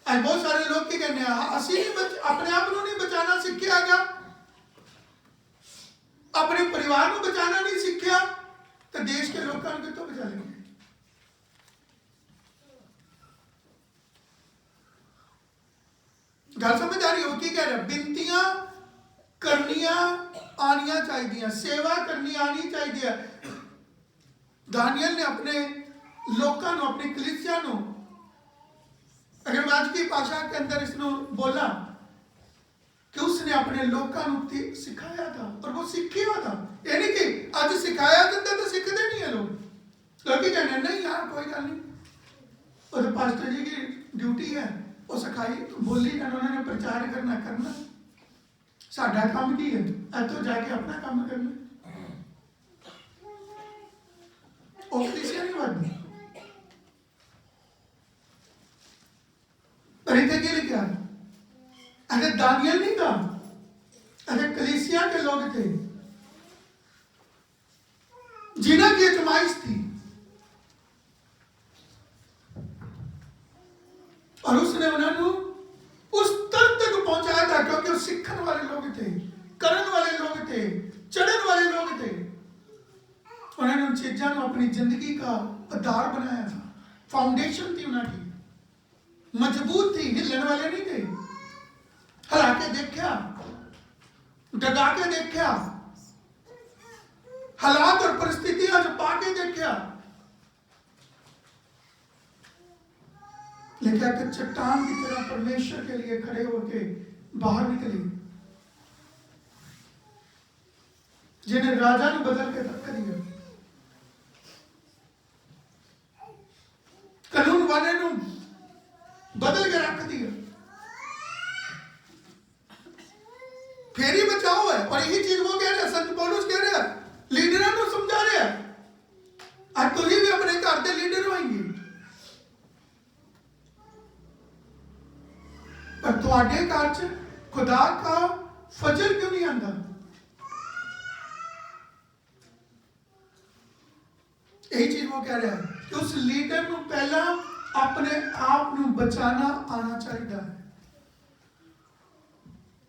ਅੱਜ ਬਹੁਤ ਸਾਰੇ ਲੋਕ ਕੀ ਕਹਿੰਦੇ ਆ, ਅਸੀਂ ਨਹੀਂ ਆਪਣੇ ਆਪ ਨੂੰ ਨਹੀਂ ਬਚਾਣਾ ਸਿੱਖਿਆਗਾ, ਆਪਣੇ ਪਰਿਵਾਰ ਨੂੰ ਬਚਾਣਾ ਨਹੀਂ ਸਿੱਖਿਆ, ਤਾਂ ਦੇਸ਼ ਕੇ ਲੋਕਾਂ ਨੂੰ ਕਿੱਥੋਂ ਬਚਾ ਲੈਂਗੇ? ਗੱਲ ਸਮਝ ਆ ਰਹੀ ਹੋ? ਕੀ ਕਹਿ ਰਿਹਾ? ਬਿਨਤੀਆਂ ਕਰਨੀਆਂ ਆਣੀਆਂ ਚਾਹੀਦੀਆਂ, सेवा करनी आनी चाहिए। दानियल ने अपने लोगों को, अपनी कलीसिया को, अगर मैं आज की भाषा के अंदर इसको बोला कि उसने अपने लोगों को सिखाया था और वो सीखे हुआ था। यानी कि आज सिखाया जाता तो सीखते नहीं है लोग। लोग कहते नहीं यार कोई गल नहीं, वो तो पास्टर जी की ड्यूटी है, वो सिखाई बोली जाना, उन्होंने प्रचार करना। साडा काम की है? इतों जाके अपना काम करना। वो कलीसिया नहीं बनती। पर इतने के लिए क्या? अगर दानियल नहीं था, अगर कलीसिया के लोग थे जिन्हें की अजमाइश थी, और उसने उन्होंने उस स्तर तक पहुंचाया था, क्योंकि वो सीखने वाले लोग थे, करने वाले लोग थे, चढ़ने वाले लोग थे। उन्होंने उन चीजों को अपनी जिंदगी का आधार बनाया था, फाउंडेशन थी उन्होंने, मजबूत थी, हिलने वाले नहीं थे। हला के देखा, डगा के देखा, हालात और परिस्थितियां जो पाके देखा, लेकिन एक चट्टान की तरह परमेश्वर के लिए खड़े होके बाहर निकली, जिन्हें राजा ने बदल के रख दिया, कानून वाले ने बदल के रख दिया। फिर ही बचाओ है। और यही चीज वो कह रहे हैं, संत पौलुस कह रहे हैं, लीडरों को समझा रहे हैं, आज तुम भी अपने घर के लीडर होंगे, पर तुहाडे घर च खुदा का फजल क्यों नहीं आंदा? यही चीज वो कह रहे हैं कि उस लीडर को पहला अपने आप को बचाना आना चाहिए है,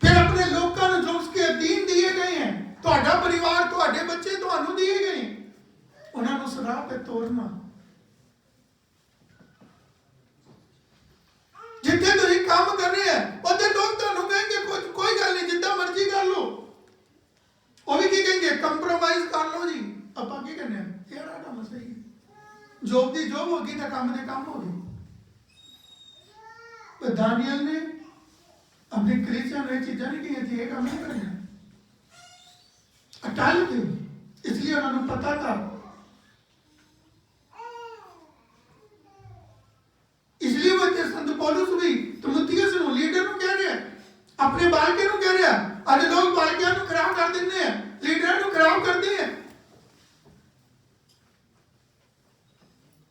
फिर अपने लोगों को जो उसके अधीन दिए गए हैं, तुहाडा परिवार, तुहाडे बच्चे तुहानू दिए गए, उन्होंने उस राह पे तोड़ना। जिथे तुम काम कर रहे हैं उधर लोग तुहानू कहेंगे कोई गल नहीं, जितना मर्जी कर लो। वो भी की कहेंगे कंप्रोमाइज कर लो जी। ਆਪਾਂ ਕੀ ਕਹਿੰਦੇ ਆ, ਯਾਰ ਆ ਕੰਮ ਸਹੀ ਹੈ, ਜੋਬ ਦੀ ਜੋਬ ਹੋਗੀ ਤਾਂ ਕੰਮ ਦੇ ਕੰਮ ਹੋ ਗਏ। पर दानियल ने अपने कलीसिया में चीजें नहीं की थी, ये काम नहीं करना, अटल थे, इसलिए उन्होंने पता था, इसलिए वो संत पौलुस भी तीमुथियुस नु लीडर नु कह रहे हैं, अपने बालके नु कह रहे हैं। आज लोग बालकियां नु खराब कर देते हैं, लीडर नु खराब करते हैं।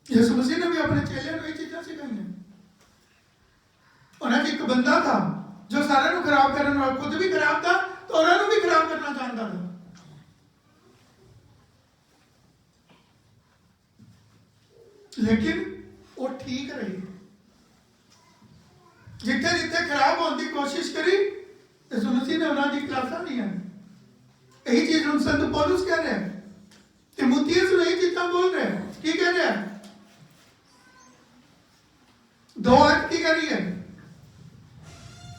यीशु मसीह ने भी अपने चेले को ये चीजें सिखाई हैं। उन्हें एक बंदा था जो सारे को खराब करने वाला, खुद भी खराब था तो उन्होंने भी खराब करना चाहता था, लेकिन वो ठीक रही। जिथे जिथे खराब होने की कोशिश करी, यीशु मसीह ने उन्होंने क्लासा दी है। यही चीज हम संत पौलुस कह रहे हैं, तीमुथियुस यही चीजें बोल रहे हैं। की कह रहे हैं, 2 आयत की कह रही है,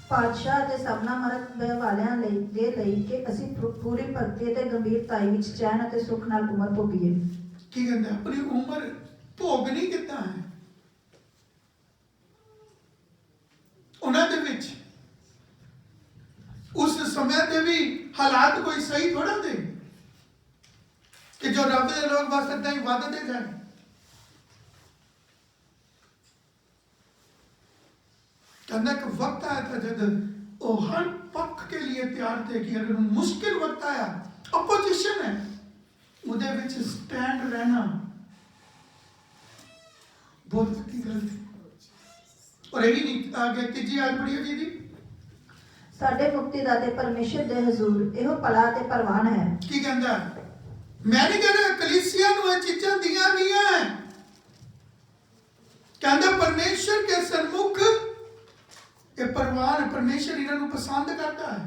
ਪਾਤਸ਼ਾਹ ਤੇ ਸਭਨਾ ਮਰਦ ਵਾਲਿਆਂ ਲਈ ਦੇ ਲਈ ਕਿ ਅਸੀਂ ਪੂਰੀ ਭਗਤੀ ਤੇ ਗੰਭੀਰਤਾਈ ਵਿੱਚ ਚੈਨ ਅਤੇ ਸੁਖ ਨਾਲ ਉਮਰ ਭੋਗੀਏ। ਕੀ ਕਹਿੰਦੇ ਆਪਣੀ ਉਮਰ ਭੋਗਣੀ ਕਿੱਦਾਂ ਹੈ? ਉਹਨਾਂ ਦੇ ਵਿੱਚ ਉਸ ਸਮੇਂ ਤੇ ਵੀ ਹਾਲਾਤ ਕੋਈ ਸਹੀ ਥੋੜਾ ਦੇ ਕਿ ਜੋ ਰੱਬ ਦੇ ਲੋਕ ਬਸ ਏਦਾਂ ਹੀ ਵੱਧਦੇ ਜਾਣ। कहना एक वक्त आया था जब वो हर पक्ष के लिए तैयार थे कि अगर मुश्किल वक्त आया, अपोजिशन है, उदे विच स्टैंड रहना बहुत बड़ी गल थी। और यही नहीं आगे तीजी आयत पढ़ियो जी दी, ਸਾਡੇ ਮੁਕਤੀਦਾਤੇ ਪਰਮੇਸ਼ਰ ਦੇ ਹਜ਼ੂਰ ਇਹੋ ਭਲਾ ਤੇ ਪ੍ਰਵਾਨ ਹੈ। ਕੀ ਕਹਿੰਦਾ? ਮੈਂ ਨਹੀਂ ਕਹਿ ਰਿਹਾ ਕਲੀਸਿਆ ਨੂੰ ਇਹ ਚੀਜ਼ਾਂ ਦੀਆਂ ਗਈਆਂ ਹੈ, ਕਹਿੰਦਾ परमेश्वर के सन्मुख ये परवान, परमेश्वर इन्हों पसंद करता है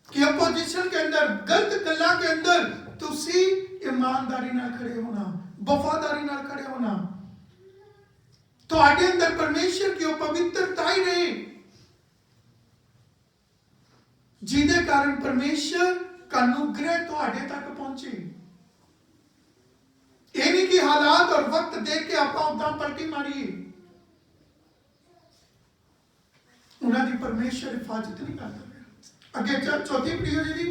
कि अपोजिशन के अंदर, गलत गल्लां के अंदर तुसी ईमानदारी नाल खड़े होना, वफादारी नाल खड़े होना, तो आगे अंदर परमेश्वर की पवित्रता ही रहे, जिदे कारण परमेश्वर का अनुग्रह तो आगे तक पहुंचे। ये नहीं कि हालात और वक्त देख के आप उदा पलटी मारिए, उन्होंने परमेश्वर हिफाजत नहीं करता। अगे चौथी पढ़ियो जी,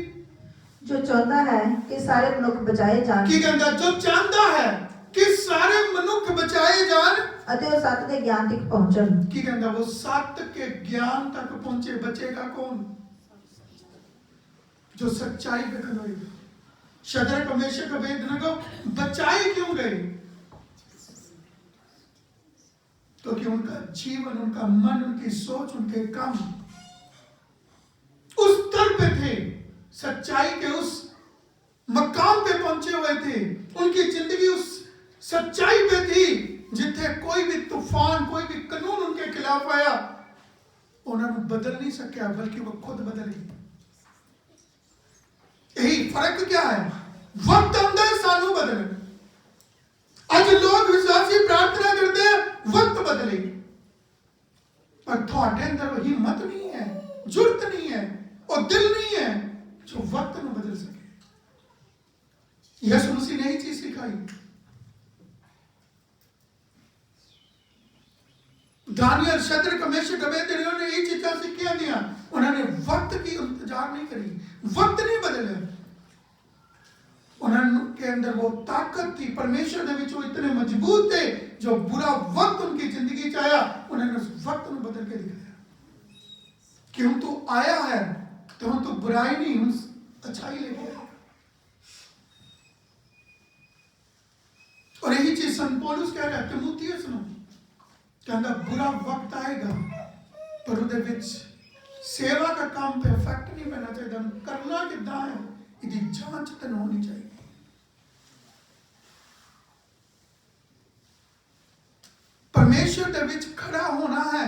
जो चाहता है कि सारे मनुख बचाए जान, की कहता? जो चाहता है कि सारे मनुख बचाए जान ਅਤੇ ਉਹ ਸੱਤ ਦੇ ਗਿਆਨ ਤੱਕ ਪਹੁੰਚਣ। की कहता? वो सत्य के ज्ञान तक पहुंचे। बचेगा कौन? जो सच्चाई पे खड़ोएगा। शद्रक मेशक अबेदनगो बचाए क्यों गए? क्योंकि तो उनका जीवन, उनका मन, उनकी सोच, उनके काम उस स्तर पे थे, सच्चाई के उस मकाम पे पहुंचे हुए थे। उनकी जिंदगी उस सच्चाई पे थी जिथे खिलाफ आया, उन्होंने बदल नहीं सकिया, बल्कि वो खुद बदल गए। यही फर्क क्या है? वक्त आंदा है सानू बदल। आज लोग विश्वासी प्रार्थना करते हैं वक्त बदले, पर थोड़े अंदर वो हिम्मत नहीं है, जुर्त नहीं है और दिल नहीं है जो वक्त में बदल सके। यीशु मसीह ने यही चीज सिखाई। दानियल, शद्रक, मेशक, अबेदनगो ने यही चीज़ां सीखियां दियां। उन्होंने वक्त की इंतजार नहीं करी, वक्त नहीं बदले। उनके अंदर वो ताकत थी, परमेश्वर ने विच वो इतने मजबूत थे, जो बुरा वक्त उनकी जिंदगी च आया, उन्होंने उस वक्त में बदल के दिखाया कि हम तो आया है तो हम तो बुराई नहीं, हम अच्छाई लेके आए। और यही चीज संत पौलुस कह रहा है तीमुथियुस ਨੂੰ, ਕਹਿੰਦਾ बुरा वक्त आएगा पर ਉਹਦੇ ਵਿੱਚ सेवा का काम परफेक्ट नहीं बनना चाहिए। करना कितना है इसकी जांच तो होनी चाहिए। परमेश्वर के विच खड़ा होना है,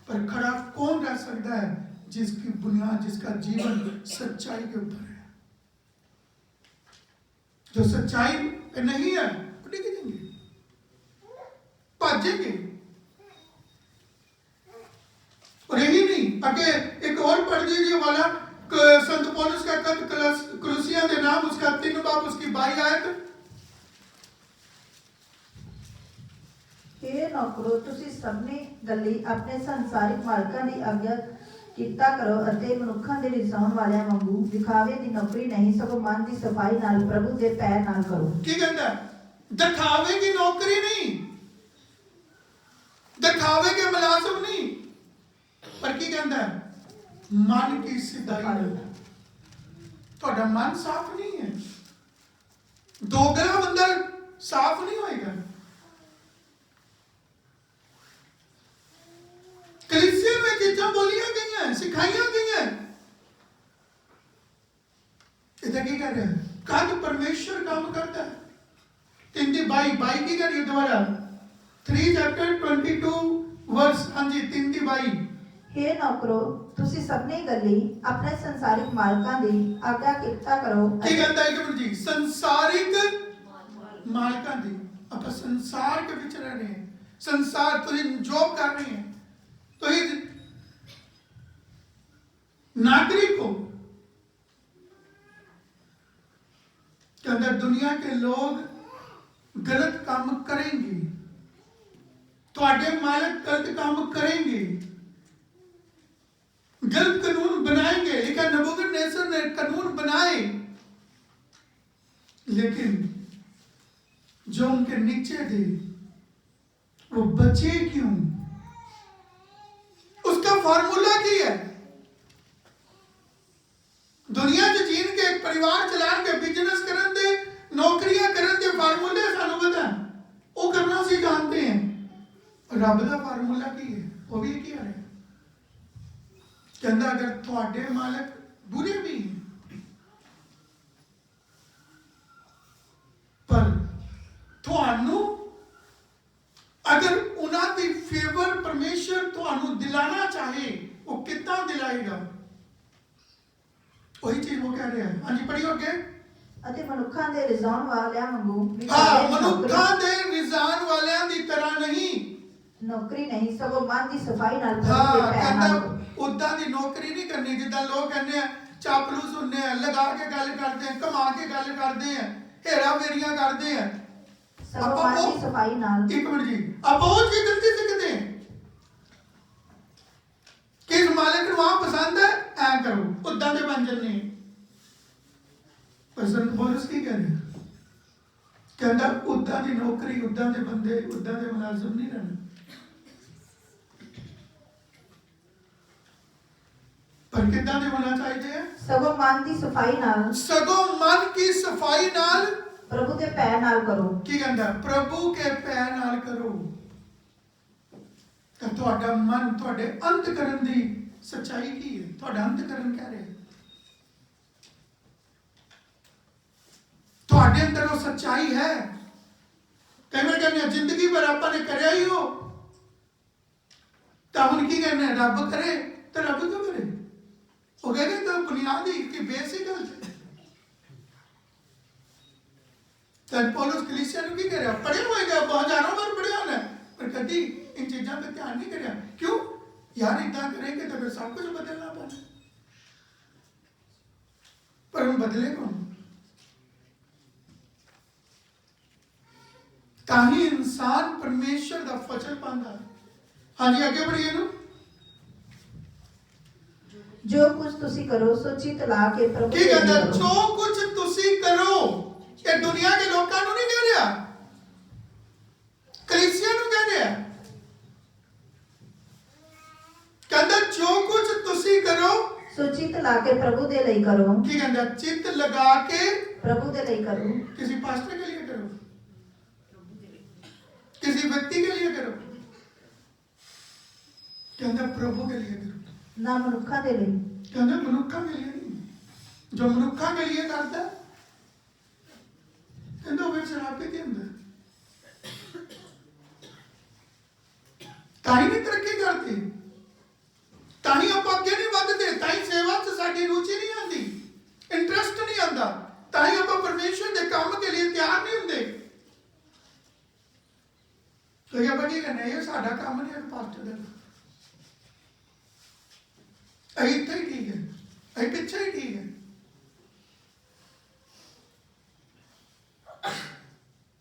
पर खड़ा कौन रह सकता है? जिसकी बुनियाद, जिसका जीवन सच्चाई के ऊपर है। जो सच्चाई पे नहीं है वो डिग जाएंगे, भाजेंगे। और यही नहीं, आगे एक और पढ़ दीजिए वाला संत पौलुस का खत कुलुसियों के नाम, उसका 3 बाब उसकी 22 आयत। हे नौकरो, ਤੁਸੀਂ ਸਭਨੇ ਗੱਲੀ ਆਪਣੇ ਸੰਸਾਰਿਕ ਮਾਲਕਾਂ ਦੀ ਆਗਿਆ ਕੀਤਾ ਕਰੋ ਅਤੇ ਮਨੁੱਖਾਂ ਦੇ ਰਿਸਾਉਣ ਵਾਲਿਆਂ ਵਾਂਗੂ ਦਿਖਾਵੇ ਦੀ ਨੌਕਰੀ ਨਹੀਂ, ਸਗੋਂ ਮਨ ਦੀ ਸਫਾਈ ਨਾਲ ਪ੍ਰਭੂ ਦੇ ਪੈਰ ਨਾਲ ਕਰੋ। ਕੀ ਕਹਿੰਦਾ? ਦਿਖਾਵੇ की नौकरी नहीं, दिखावे के मुलाजिम नहीं, पर की कहता है मन की सिधाई। थोड़ा मन साफ नहीं है, दोगला बंदा साफ नहीं होएगा। कलीसिया में चीज़ां बोलियां गई हैं, सिखाइयां गई हैं। इधर की कर रहे हैं? कद परमेश्वर काम करता है। 3:22 की करिए दोबारा, 3 chapter 22 verse, हाँ जी 3:22। हे ਨੌਕਰੋ, ਤੁਸੀਂ ਸਭਨੇ ਗੱਲੀ ਆਪਣੇ ਸੰਸਾਰਿਕ ਮਾਲਕਾਂ ਦੀ ਆਗਿਆ ਕੀਤਾ ਕਰੋ। ਕੀ ਕਹਿੰਦਾ ਇੱਕ ਮਿੰਟ ਜੀ? ਸੰਸਾਰਿਕ ਮਾਲਕਾਂ ਦੀ। ਆਪਾਂ ਸੰਸਾਰ ਦੇ ਵਿੱਚ ਰਹਿ ਰਹੇ ਹਾਂ, ਸੰਸਾਰ ਤੁਸੀਂ ਜੌਬ ਕਰ ਰਹੇ हैं, तो नागरिक हो के अंदर दुनिया के लोग गलत काम करेंगे, थोड़े मालिक गलत काम करेंगे, गलत कानून बनाएंगे। लेकिन नबूकदनेस्सर ने कानून बनाए, लेकिन जो उनके नीचे थे वो बचे क्यों? उसका फार्मूला की है? दुनिया च जीन के, परिवार चलान के, बिजनेस करन दे, नौकरियां करन दे फार्मूले सानू पता है, वो करना सी जानते हैं। रब दा फार्मूला की है? वो भी क्या है? कहंदा अगर थोड़े मालिक बुरे भी हैं, पर थानू अगर उन्होंने फेवर परमेश्वर थानू दिलाना चाहे, वो कितना दिलाएगा? वही चीज वो कह रहे हैं। हाँ जी पढ़ियो आगे। ਅਤੇ ਮਨੁੱਖਾਂ ਦੇ ਰਿਸਾਉਣ ਵਾਲਿਆਂ ਵਾਂਗੂ हाँ, मनुष्यों दे रिजान वालियां दी तरह नहीं, ਨੌਕਰੀ ਨਹੀਂ, ਸਗੋਂ ਮਨ ਦੀ ਸਫਾਈ ਨਾਲ ਪ੍ਰਭੂ ਦੇ हाँ ਪੈਰ कहता ਨਾਲ। उदा दी नौकरी नहीं करनी जिदा लोग कहते हैं, चापलूस होने हैं, लगा के गल करते हैं, कमा के गल करते हैं, हेरा फेरियां करते हैं। ਸਗੋਂ ਮਨ ਦੀ ਸਫਾਈ ਨਾਲ। एक मिनट जी, आप वो चीज गलती सीखते हैं कि इस मालिक को वहां पसंद है, ऐ करो, उदा दे बन जन्ने। पर संत पौलुस की कह रहे हैं? कहता उदा दी नौकरी, उदा दे बंदे, उदा दे मुलाजिम नहीं रहना, पर कितना दे होना चाहिए? ਸਗੋਂ ਮਨ ਦੀ ਸਫਾਈ ਨਾਲ सगों मन की सफाई नाल ਪ੍ਰਭੂ ਦੇ ਪੈਰ ਨਾਲ ਕਰੋ। की कहता प्रभु के पैर नाल करो। तो ਤੁਹਾਡਾ मन, ਤੁਹਾਡੇ अंतकरण ਦੀ सच्चाई की है? ਤੁਹਾਡਾ अंतकरण कह रहे हैं ਤੁਹਾਡੇ अंदर वो सच्चाई है। कई बार कहने जिंदगी भर आपने करया ही हो, ਤਾਂ ਹੁਣ ਕੀ ਕਰਨਾ ਹੈ? ਰੱਬ ਕਰੇ ਤਾਂ ਰੱਬ ਕਿਉਂ ਕਰੇ? ਉਹ ਕਹਿੰਦੇ ਤਾਂ ਬੁਨਿਆਦੀ ਕਿ ਬੇਸਿਕ ਗੱਲ ਹੈ। ਤਾਂ ਪੌਲਸ ਕਲੀਸਿਆ ਨੂੰ ਕੀ ਕਰਿਆ? ਪੜਿਆ ਹੋਏਗਾ, ਹਜ਼ਾरों बार पढ़िया होना है, पर कभी इन चीजों पे ध्यान नहीं करिया। क्यों यार? इतना करेंगे तो फिर सब कुछ बदलना पड़े, पर हम बदले कौन? ताही इंसान परमेश्वर का फजल पाता है। हाँ जी, आगे बढ़िए ना। जो कुछ तुसी करो सो चित ला के प्रभु की दे कहता करो। जो कुछ तुसी करो, ये दुनिया के लोगों को नहीं कह रहा, कलीसिया ਨੂੰ कह रहा। कहता जो कुछ तुसी करो सो चित ला के प्रभु दे ਲਈ करो। की कहता चित लगा के प्रभु दे ਲਈ करो। किसी पास्टर के लिए करो, किसी व्यक्ति के लिए करो, कहता प्रभु के लिए करो, ना मनुखा दे ਲਈ। कहता मनुखा के लिए नहीं। जो मनुखा के लिए करता कहता फिर शराबी के अंदर ताही नहीं तरक्की करती, ताही आप अगे नहीं बढ़ते, ताही सेवा से साड़ी रुचि नहीं आती, इंटरेस्ट नहीं आता, ताही आप परमेश्वर के काम के लिए तैयार नहीं होंगे। तो ये बड़ी कहना ये साडा काम नहीं है पास्टर का, अही इतना ही ठीक है, अही पीछे ही ठीक है।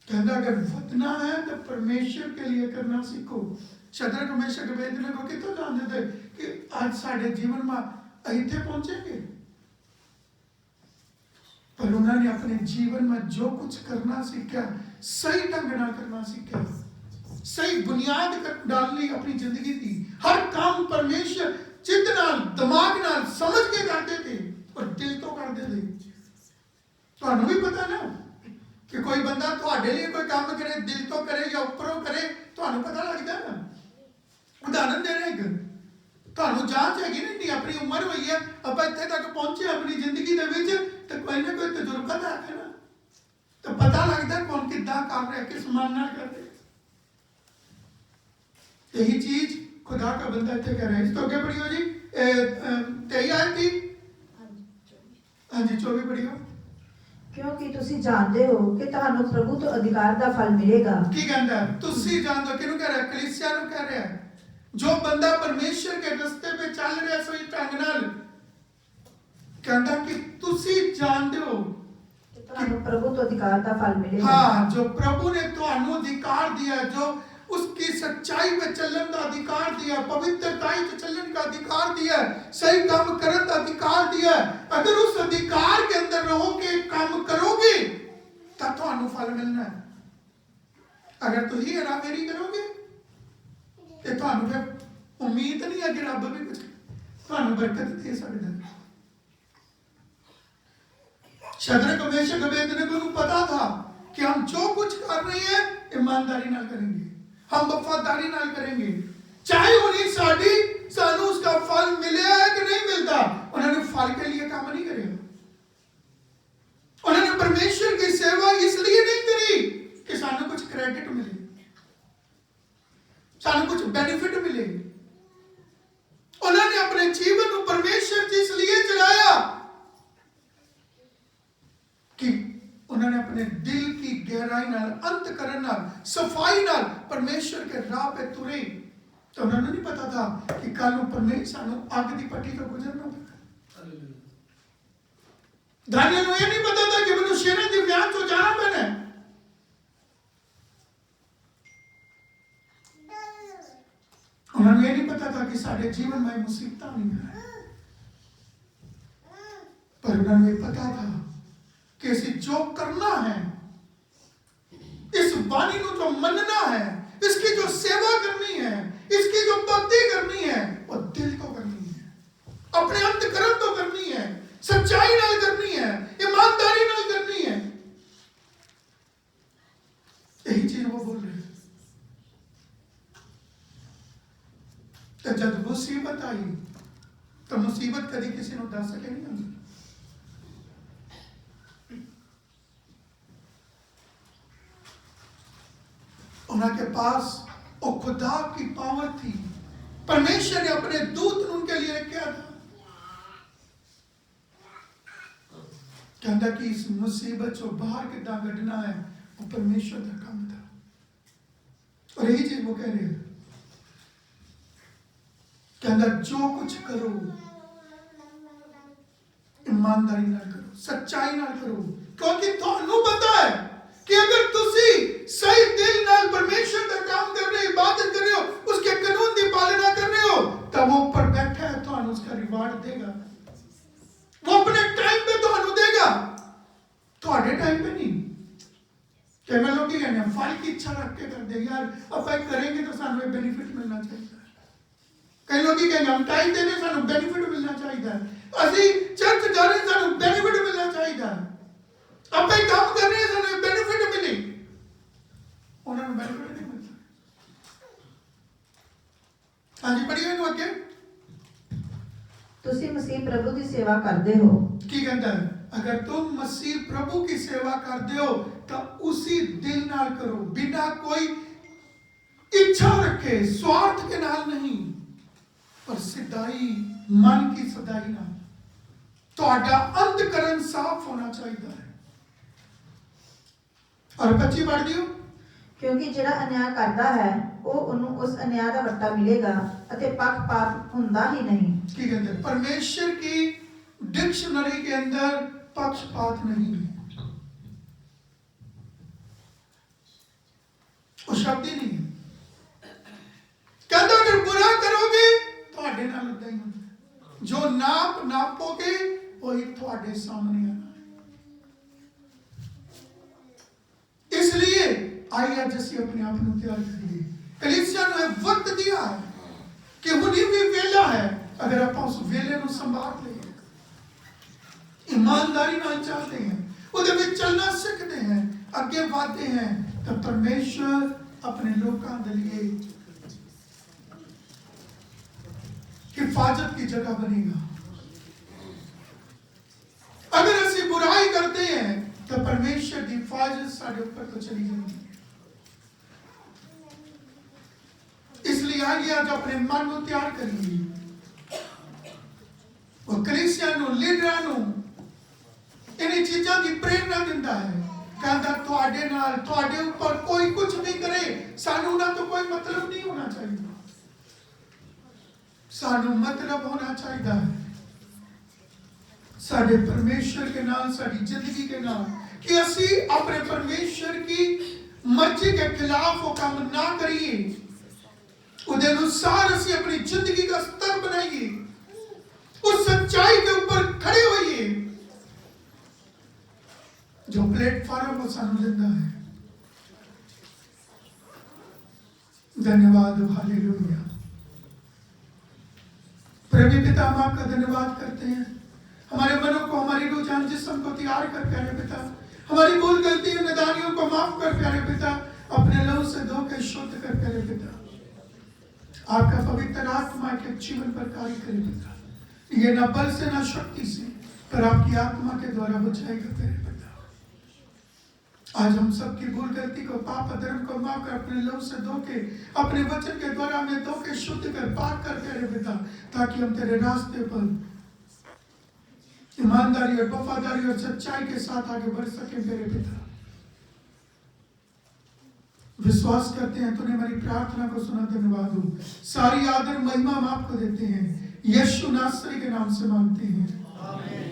कहता अगर वधना है तो परमेश्वर के लिए करना सीखो। शद्रक मेशक अबेदनगो कितों जानते थे कि आज साढ़े जीवन में इतने पहुंचेंगे, पर उन्होंने अपने जीवन में जो कुछ करना सीखा, सही ढंग ना करना सीखा, सही बुनियाद डालनी अपनी जिंदगी की। हर काम परमेश्वर चित्त नाल दिमाग नाल समझ के करते थे और दिल तो करते थे। तो भी पता ना कि कोई बंदा थोड़े लिए कोई काम करे, दिल तो करे या उपरों करे, तो पता लगता है ना। उदाहरण दे रहे हैं, तो जांच है नहीं, अपनी उम्र हुई है, आप इतने तक पहुंचे अपनी जिंदगी के विच, तो कोई ना कोई तजुर्बा तो है ना, तो पता लगता है कौन कितना कर रहा है, किस मान ना कर रहे। यही चीज खुदा का बंदा इतने कर रहा है। इस तो आगे बढ़ियो जी, 23 आयत थी। हाँ जी 24 बढ़ियो। क्योंकि तुसी जानते हो कि ਤੁਹਾਨੂੰ प्रभु तो अधिकार ਦਾ फल मिलेगा। की कहता है तुसी जानते हो, किनु कह रहा है? कलीसिया नु कह रहा है। जो बंदा परमेश्वर के रास्ते पे चल रहा है सही ढंग नाल, कहता कि तुसी जानते हो कि ਤੁਹਾਨੂੰ प्रभु तो अधिकार ਦਾ फल मिलेगा। हाँ, जो प्रभु ने ਤੁਹਾਨੂੰ अधिकार दिया, जो उसकी सच्चाई पे चलने का अधिकार दिया, पवित्रताई से चलने का अधिकार दिया, सही काम करने का अधिकार दिया, अगर उस अधिकार के अंदर रहोगे, काम करोगे, तब तो फल मिलना है। अगर तुम ही हेराफेरी करोगे तो ਤੁਹਾਨੂੰ फिर उम्मीद नहीं है कि रब भी कुछ ਤੁਹਾਨੂੰ बरकत दे सकता है। शद्रक मेशक अबेदनगो को पता था कि हम जो कुछ कर रहे हैं ईमानदारी नाल करेंगे, हम वफादारी नाल करेंगे, चाहे उन्हें साड़ी सानू उसका फल मिले है कि नहीं मिलता। उन्होंने फल के लिए काम नहीं करेगा, उन्होंने परमेश्वर की सेवा इसलिए नहीं करी कि सानू कुछ क्रेडिट मिले, सानू कुछ बेनिफिट मिले। उन्होंने अपने जीवन को परमेश्वर की इसलिए चलाया कि उन्होंने अपने दिल की गहराई नाल, अंतकरण नाल, सफाई नाल परमेश्वर के राह पे तुरे। तो उन्होंने नहीं पता था कि कल परमेश्वर सानू आग की पट्टी तो गुजरना पड़ता। दानियल को यह नहीं पता था कि मैंने शेरों की ब्याह तो जाना पैना है। उन्होंने यह नहीं पता था कि साढ़े जीवन में मुसीबत नहीं है, पर उन्होंने ये पता था कि इसे जो करना है, इस वाणी को जो मनना है, इसकी जो सेवा करनी है, इसकी जो भक्ति करनी है, वो दिल तो करनी है, अपने अंतकरण तो करनी है, सच्चाई नाल करनी है, ईमानदारी नाल करनी है। यही चीज वो बोल रहे हैं। तो जब मुसीबत आई तो मुसीबत कभी किसी ने दस सके नहीं। उनके पास वो खुदा की पावर थी परमेश्वर ने अपने दूत उनके लिए रखा था। कहता कि इस मुसीबत चो बाहर कितना कढ़ना है वो परमेश्वर का काम था। और यही चीज वो कह रहे हैं, कहता जो कुछ करो ईमानदारी ना करो, सच्चाई ना करो, क्योंकि थानू पता है कि अगर तुसी सही दिल नाल परमेश्वर का काम कर रहे हो, इबादत कर रहे हो, उसके कानून की पालना कर रहे हो, तब वो ऊपर बैठा है थानू उसका रिवार्ड देगा। वो अपने टाइम पे थानू देगा, थोड़े टाइम पे नहीं। कई लोग की कहने फल की इच्छा रख के कर दे, यार अब करेंगे तो सानू बेनिफिट मिलना चाहिए। कई लोग की कहने हम टाइम देने सानू बेनिफिट मिलना चाहिए, ਅਸੀਂ ਚਰਚ ਜਾ ਰਹੇ ਸਾਨੂੰ ਬੈਨੀਫਿਟ ਮਿਲਣਾ ਚਾਹੀਦਾ, ਆਪਾਂ ਇਹ ਕੰਮ ਕਰ ਰਹੇ ਸਾਨੂੰ ਬੈਨੀਫਿਟ ਮਿਲੇ, ਉਹਨਾਂ ਨੂੰ ਬੈਨੀਫਿਟ ਨਹੀਂ ਮਿਲਦਾ। ਹਾਂਜੀ ਪੜ੍ਹੀਏ ਇਹਨੂੰ ਅੱਗੇ। ਤੁਸੀਂ ਮਸੀਹ ਪ੍ਰਭੂ ਦੀ ਸੇਵਾ ਕਰਦੇ ਹੋ। ਕੀ ਕਹਿੰਦਾ ਹੈ? अगर तुम मसीह प्रभु की सेवा करते हो तो उसी दिल नाल करो, बिना कोई इच्छा रखे, स्वार्थ के नाल नहीं, पर सिधाई मन की सदाई नाल। ਤੁਹਾਡਾ ਅੰਤਕਰਨ ਸਾਫ਼ ਹੋਣਾ ਚਾਹੀਦਾ ਹੈ। और 25 पढ़ दियो। ਕਿਉਂਕਿ ਜਿਹੜਾ ਅਨਿਆਂ ਕਰਦਾ ਹੈ ਉਹ ਉਹਨੂੰ ਉਸ ਅਨਿਆਂ ਦਾ ਵੱਟਾ ਮਿਲੇਗਾ ਅਤੇ ਪੱਖਪਾਤ ਹੁੰਦਾ ਹੀ नहीं। ਕੀ ਕਹਿੰਦੇ? परमेश्वर की डिक्शनरी के अंदर पक्षपात नहीं है, वो शब्द ही नहीं है। कहता अगर बुरा करोगे थोड़े नाल उदा ही होना, जो नाप नापोगे वही थोड़े सामने आना है। इसलिए आइए आज ਅਸੀਂ अपने आप ਨੂੰ ਤਿਆਰ ਕਰੀਏ। कलीसिया ने वक्त दिया है कि हुनी भी वेला है, अगर आप उस वेले ਨੂੰ संभाल ले, ईमानदारी नाल चलते हैं, उहदे विच चलना सीखते हैं, आगे बढ़ते हैं, तो परमेश्वर अपने लोगों के लिए हिफाजत की जगह बनेगा। अगर ਅਸੀਂ बुराई करते हैं तो परमेश्वर की हिफाजत साढ़े ऊपर तो चली जाएगी। इसलिए आइए आज अपने मन को तैयार करिए। वो कलीसिया नु लीडरां नु इन्हीं चीजों की प्रेरणा दिंदा है। कहता ਤੁਹਾਡੇ ਨਾਲ ਤੁਹਾਡੇ ਉੱਪਰ कोई कुछ भी करे, सानू ना तो कोई मतलब नहीं होना चाहिए, सानू मतलब होना चाहिए साडे परमेश्वर के नाल, साडी जिंदगी के नाल, कि असी अपने परमेश्वर की मर्जी के खिलाफ वो काम ना करिए, उदे अनुसार असी अपनी जिंदगी का स्तर बनाइए, उस सच्चाई के ऊपर खड़े होइए जो प्लेटफॉर्म को सानू देता है। धन्यवाद, हालेलुया। प्रभु पिता हम आपका धन्यवाद करते हैं, हमारे मनों को, हमारी रूह जान जिस्म को तैयार कर प्यारे पिता, हमारी भूल गलती नादानियों को माफ कर प्यारे पिता, अपने लहू से धो के शुद्ध कर प्यारे पिता। आपका पवित्र आत्मा के जीवन पर कार्य करे पिता, ये ना बल से ना शक्ति से, पर आपकी आत्मा के द्वारा हो जाएगा प्यारे पिता। आज हम सबकी भूल गलती को, पाप अधर्म को माफ कर अपने लहू से धो के, अपने वचन के द्वारा हमें धो के शुद्ध कर, पाक कर प्यारे पिता, ताकि हम तेरे रास्ते पर ईमानदारी और वफादारी और सच्चाई के साथ आगे बढ़ सके मेरे पिता। विश्वास करते हैं तूने हमारी प्रार्थना को सुना, धन्यवाद हो। सारी आदर महिमा हम आपको देते हैं, यीशु नासरी के नाम से मांगते हैं, आमीन।